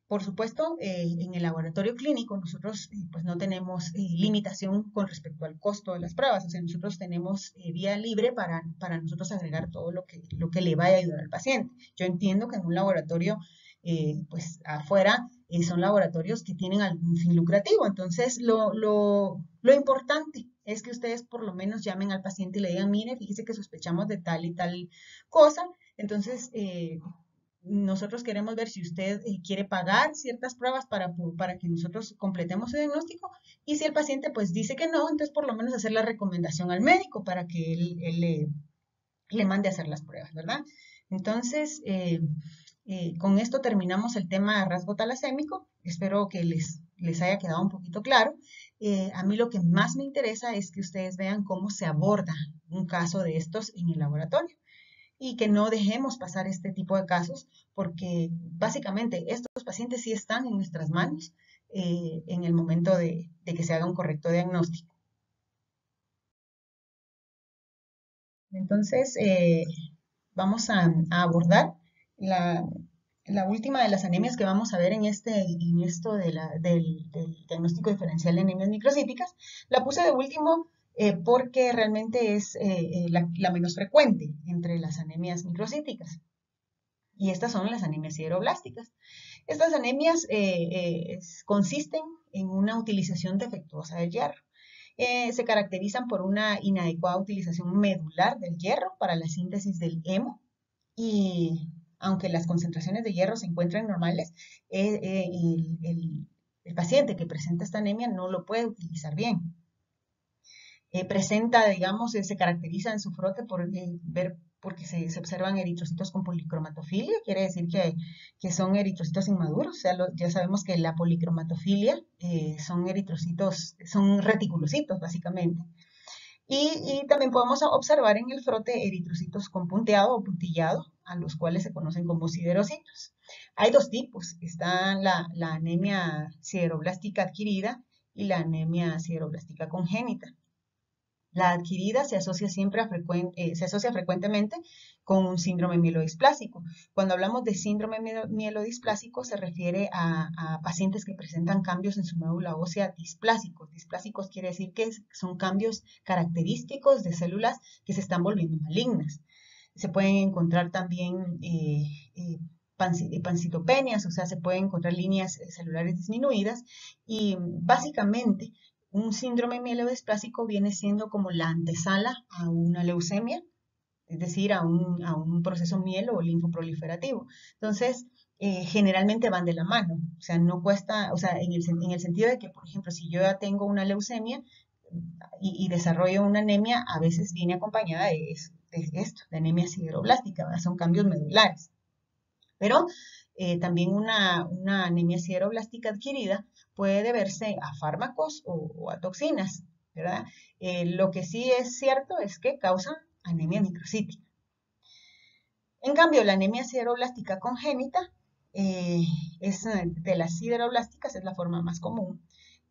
Por supuesto, en el laboratorio clínico nosotros pues no tenemos limitación con respecto al costo de las pruebas, o sea, nosotros tenemos vía libre para nosotros agregar todo lo que le vaya a ayudar al paciente. Yo entiendo que en un laboratorio pues afuera son laboratorios que tienen algún fin lucrativo, entonces lo importante es que ustedes por lo menos llamen al paciente y le digan, mire, fíjese que sospechamos de tal y tal cosa, entonces nosotros queremos ver si usted quiere pagar ciertas pruebas para que nosotros completemos su diagnóstico y si el paciente pues dice que no, entonces por lo menos hacer la recomendación al médico para que él le mande a hacer las pruebas, ¿verdad? Entonces, con esto terminamos el tema de rasgo talasémico. Espero que les haya quedado un poquito claro. A mí lo que más me interesa es que ustedes vean cómo se aborda un caso de estos en el laboratorio y que no dejemos pasar este tipo de casos porque básicamente estos pacientes sí están en nuestras manos en el momento de que se haga un correcto diagnóstico. Entonces, vamos a abordar la, la última de las anemias que vamos a ver en esto del diagnóstico diferencial de anemias microcíticas. La puse de último porque realmente es la menos frecuente entre las anemias microcíticas. Y estas son las anemias sideroblásticas. Estas anemias consisten en una utilización defectuosa del hierro. Se caracterizan por una inadecuada utilización medular del hierro para la síntesis del hemo y aunque las concentraciones de hierro se encuentran normales, el paciente que presenta esta anemia no lo puede utilizar bien. Presenta, digamos, se caracteriza en su frote porque se observan eritrocitos con policromatofilia, quiere decir que son eritrocitos inmaduros, o sea, ya sabemos que la policromatofilia son eritrocitos, son reticulocitos básicamente. Y también podemos observar en el frote eritrocitos con punteado o puntillado, a los cuales se conocen como siderocitos. Hay dos tipos, está la anemia sideroblástica adquirida y la anemia sideroblástica congénita. La adquirida se asocia frecuentemente con un síndrome mielodisplásico. Cuando hablamos de síndrome mielodisplásico se refiere a pacientes que presentan cambios en su médula ósea displásicos. Displásicos quiere decir que son cambios característicos de células que se están volviendo malignas. Se pueden encontrar también pancitopenias, o sea, se pueden encontrar líneas celulares disminuidas y básicamente un síndrome mielodisplásico viene siendo como la antesala a una leucemia, es decir, a un proceso mielo o linfoproliferativo. Entonces, generalmente van de la mano, o sea, no cuesta, o sea, en el sentido de que, por ejemplo, si yo ya tengo una leucemia y desarrollo una anemia, a veces viene acompañada de esto, de anemia sideroblástica, ¿verdad? Son cambios medulares. Pero también una anemia sideroblástica adquirida puede deberse a fármacos o a toxinas, ¿verdad? Lo que sí es cierto es que causa anemia microcítica. En cambio, la anemia sideroblástica congénita es de las sideroblásticas, es la forma más común.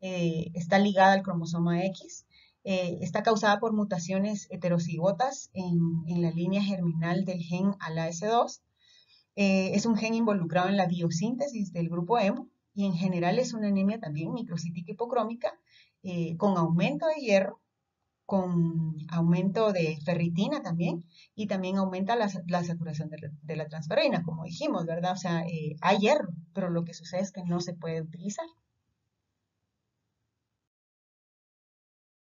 Está ligada al cromosoma X. Está causada por mutaciones heterocigotas en la línea germinal del gen ALAS2. Es un gen involucrado en la biosíntesis del grupo hemo y en general es una anemia también microcítica hipocrómica con aumento de hierro, con aumento de ferritina también y también aumenta la saturación de la transferrina, como dijimos, ¿verdad? O sea, hay hierro, pero lo que sucede es que no se puede utilizar.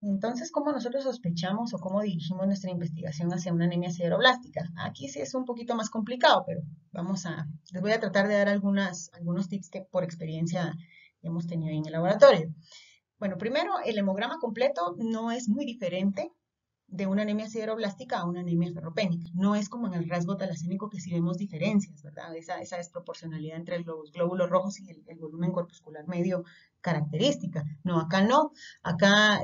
Entonces, ¿cómo nosotros sospechamos o cómo dirigimos nuestra investigación hacia una anemia sideroblástica? Aquí sí es un poquito más complicado, pero les voy a tratar de dar algunos tips que por experiencia hemos tenido en el laboratorio. Bueno, primero, el hemograma completo no es muy diferente de una anemia sideroblástica a una anemia ferropénica. No es como en el rasgo talasémico que sí vemos diferencias, ¿verdad? Esa desproporcionalidad entre los glóbulos rojos y el volumen corpuscular medio característica. No, acá no. Acá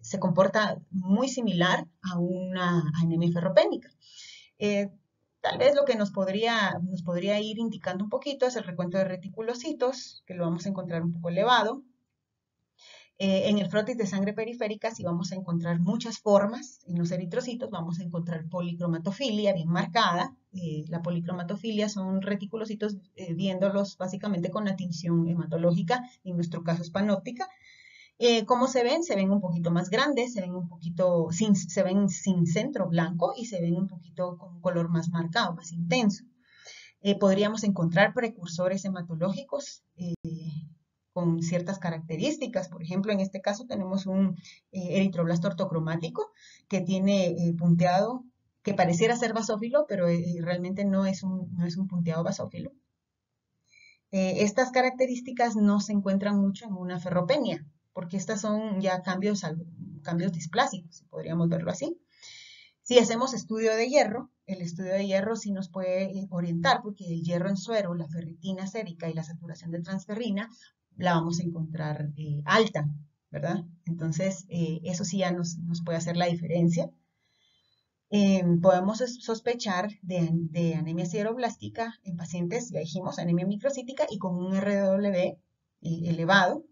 se comporta muy similar a una anemia ferropénica. Eh, Tal vez lo que nos podría ir indicando un poquito es el recuento de reticulocitos, que lo vamos a encontrar un poco elevado. En el frotis de sangre periférica sí vamos a encontrar muchas formas. En los eritrocitos vamos a encontrar policromatofilia bien marcada. La policromatofilia son reticulocitos viéndolos básicamente con la tinción hematológica, en nuestro caso es panóptica. ¿Cómo se ven? Se ven un poquito más grandes, se ven un poquito se ven sin centro blanco y se ven un poquito con un color más marcado, más intenso. Podríamos encontrar precursores hematológicos con ciertas características. Por ejemplo, en este caso tenemos un eritroblasto ortocromático que tiene punteado, que pareciera ser basófilo, pero realmente no es un punteado basófilo. Estas características no se encuentran mucho en una ferropenia, porque estas son ya cambios displásicos, podríamos verlo así. Si hacemos estudio de hierro, el estudio de hierro sí nos puede orientar, porque el hierro en suero, la ferritina sérica y la saturación de transferrina la vamos a encontrar alta, ¿verdad? Entonces, eso sí ya nos puede hacer la diferencia. Podemos sospechar de anemia sideroblástica en pacientes, ya dijimos, anemia microcítica y con un RW elevado.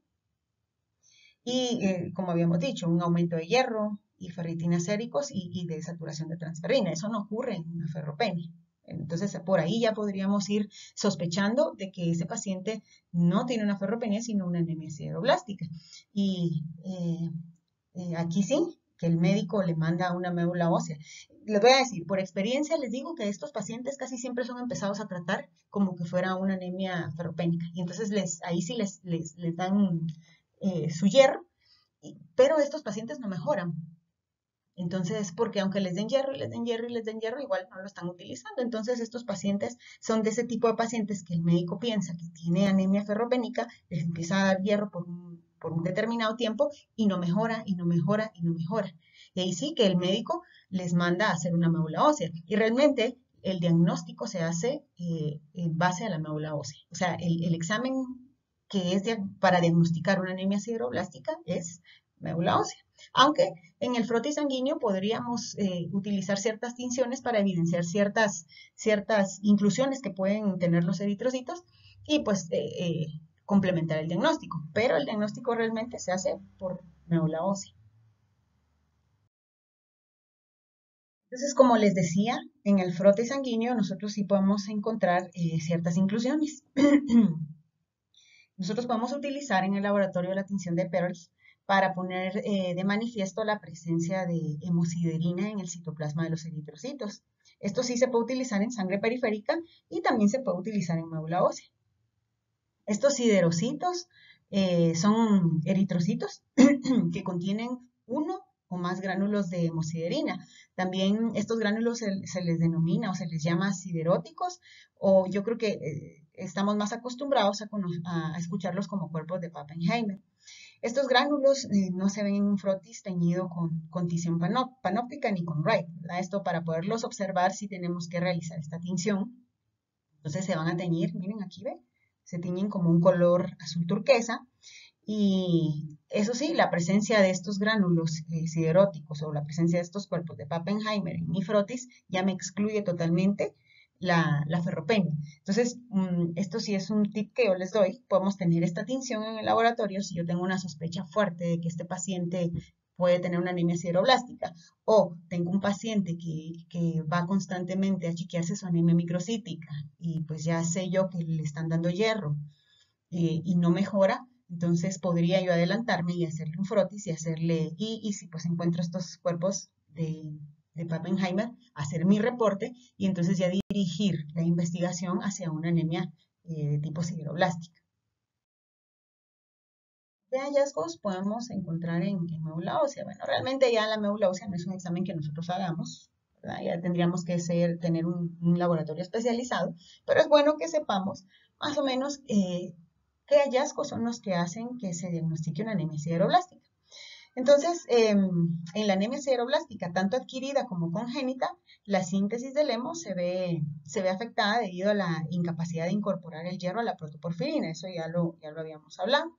Y como habíamos dicho, un aumento de hierro y ferritina séricos y de saturación de transferrina. Eso no ocurre en una ferropenia. Entonces, por ahí ya podríamos ir sospechando de que ese paciente no tiene una ferropenia, sino una anemia sideroblástica. Y aquí sí, que el médico le manda una médula ósea. Les voy a decir, por experiencia les digo que estos pacientes casi siempre son empezados a tratar como que fuera una anemia ferropénica. Y entonces ahí sí les dan su hierro, pero estos pacientes no mejoran. Entonces, porque aunque les den hierro y les den hierro y les den hierro, igual no lo están utilizando. Entonces, estos pacientes son de ese tipo de pacientes que el médico piensa que tiene anemia ferropénica, les empieza a dar hierro por un determinado tiempo y no mejora, y no mejora, y no mejora. Y ahí sí que el médico les manda a hacer una médula ósea. Y realmente el diagnóstico se hace en base a la médula ósea. O sea, el examen que es para diagnosticar una anemia sideroblástica es médula ósea. Aunque en el frotis sanguíneo podríamos utilizar ciertas tinciones para evidenciar ciertas inclusiones que pueden tener los eritrocitos y pues complementar el diagnóstico. Pero el diagnóstico realmente se hace por médula ósea. Entonces, como les decía, en el frotis sanguíneo nosotros sí podemos encontrar ciertas inclusiones. Nosotros podemos utilizar en el laboratorio la tinción de Pearls para poner de manifiesto la presencia de hemosiderina en el citoplasma de los eritrocitos. Esto sí se puede utilizar en sangre periférica y también se puede utilizar en médula ósea. Estos siderocitos son eritrocitos que contienen uno o más gránulos de hemosiderina. También estos gránulos se les denomina o se les llama sideróticos, o yo creo que estamos más acostumbrados a escucharlos como cuerpos de Pappenheimer. Estos gránulos no se ven en un frotis teñido con tinción panóptica ni con Wright, ¿verdad? Esto para poderlos observar si tenemos que realizar esta tinción. Entonces se van a teñir, miren aquí, ¿ve? Se tiñen como un color azul turquesa. Y eso sí, la presencia de estos gránulos sideróticos o la presencia de estos cuerpos de Pappenheimer en mi frotis ya me excluye totalmente la ferropenia. Entonces, esto sí es un tip que yo les doy. Podemos tener esta tinción en el laboratorio si yo tengo una sospecha fuerte de que este paciente puede tener una anemia sideroblástica, o tengo un paciente que va constantemente a chequearse su anemia microcítica y pues ya sé yo que le están dando hierro y no mejora, entonces podría yo adelantarme y hacerle un frotis y si pues encuentro estos cuerpos de Pappenheimer, hacer mi reporte y entonces ya dirigir la investigación hacia una anemia de tipo sideroblástica. ¿Qué hallazgos podemos encontrar en médula ósea? Bueno, realmente ya la médula ósea no es un examen que nosotros hagamos, ¿verdad? Ya tendríamos que tener un laboratorio especializado, pero es bueno que sepamos más o menos qué hallazgos son los que hacen que se diagnostique una anemia sideroblástica. Entonces, en la anemia sideroblástica, tanto adquirida como congénita, la síntesis del hemo se ve afectada debido a la incapacidad de incorporar el hierro a la protoporfirina, eso ya lo habíamos hablado.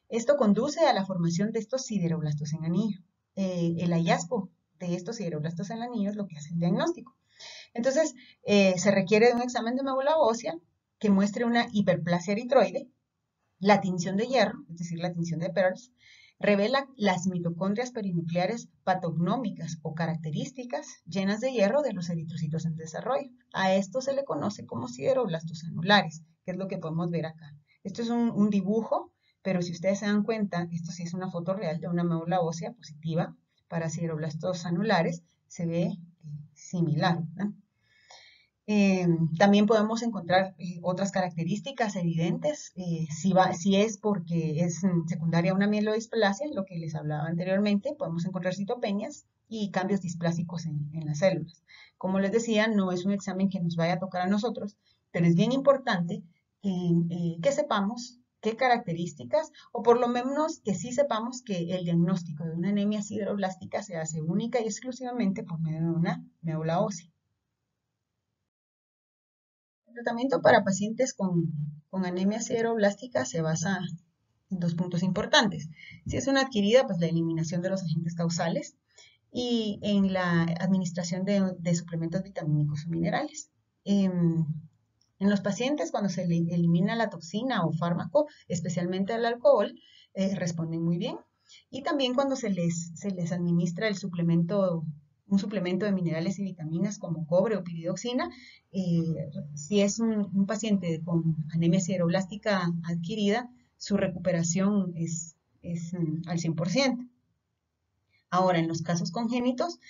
Esto conduce a la formación de estos sideroblastos en anillo. El hallazgo de estos sideroblastos en anillo es lo que hace el diagnóstico. Entonces, se requiere de un examen de médula ósea que muestre una hiperplasia eritroide. La tinción de hierro, es decir, la tinción de Pearls, revela las mitocondrias perinucleares patognómicas o características llenas de hierro de los eritrocitos en desarrollo. A esto se le conoce como sideroblastos anulares, que es lo que podemos ver acá. Esto es un dibujo, pero si ustedes se dan cuenta, esto sí es una foto real de una médula ósea positiva para sideroblastos anulares, se ve similar, ¿verdad? También podemos encontrar otras características evidentes, si es porque es secundaria a una mielodisplasia, lo que les hablaba anteriormente, podemos encontrar citopenias y cambios displásicos en las células. Como les decía, no es un examen que nos vaya a tocar a nosotros, pero es bien importante que sepamos qué características, o por lo menos que sí sepamos que el diagnóstico de una anemia sideroblástica se hace única y exclusivamente por medio de una médula ósea. El tratamiento para pacientes con anemia sideroblástica se basa en dos puntos importantes. Si es una adquirida, pues la eliminación de los agentes causales y en la administración de suplementos vitamínicos o minerales. En los pacientes, cuando se elimina la toxina o fármaco, especialmente el alcohol, responden muy bien. Y también cuando se les administra un suplemento de minerales y vitaminas como cobre o piridoxina, si es un paciente con anemia sideroblástica adquirida, su recuperación es al 100%. Ahora, en los casos congénitos,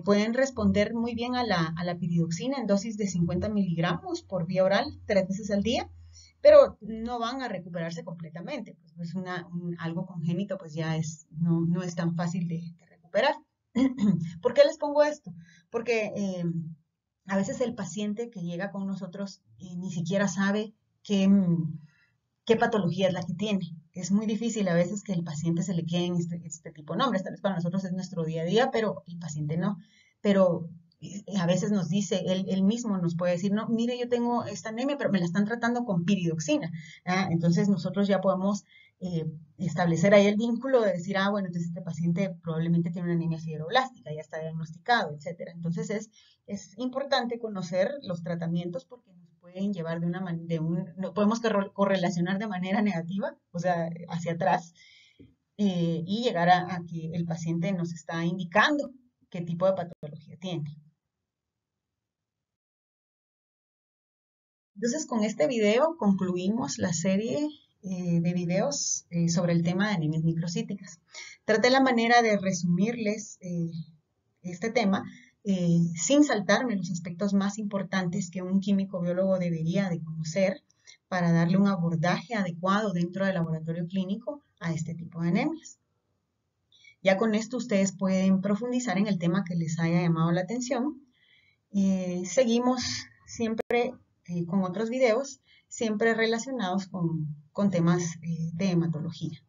pueden responder muy bien a la piridoxina en dosis de 50 miligramos por vía oral 3 veces al día, pero no van a recuperarse completamente. Pues algo congénito, pues ya no es tan fácil de recuperar. ¿Por qué les pongo esto? Porque a veces el paciente que llega con nosotros ni siquiera sabe qué patología es la que tiene. Es muy difícil a veces que el paciente se le quede en este tipo de nombres. Tal vez para nosotros es nuestro día a día, pero el paciente no. Pero a veces nos dice, él mismo nos puede decir, no, mire, yo tengo esta anemia, pero me la están tratando con piridoxina. Entonces nosotros ya podemos establecer ahí el vínculo de decir, bueno, entonces este paciente probablemente tiene una anemia sideroblástica, ya está diagnosticado, etcétera. Entonces es importante conocer los tratamientos porque nos pueden llevar no podemos correlacionar de manera negativa, o sea, hacia atrás, y llegar a que el paciente nos está indicando qué tipo de patología tiene. Entonces, con este video concluimos la serie de videos sobre el tema de anemias microcíticas. Traté la manera de resumirles este tema sin saltarme los aspectos más importantes que un químico biólogo debería de conocer para darle un abordaje adecuado dentro del laboratorio clínico a este tipo de anemias. Ya con esto ustedes pueden profundizar en el tema que les haya llamado la atención. Seguimos siempre con otros videos, siempre relacionados con temas de hematología.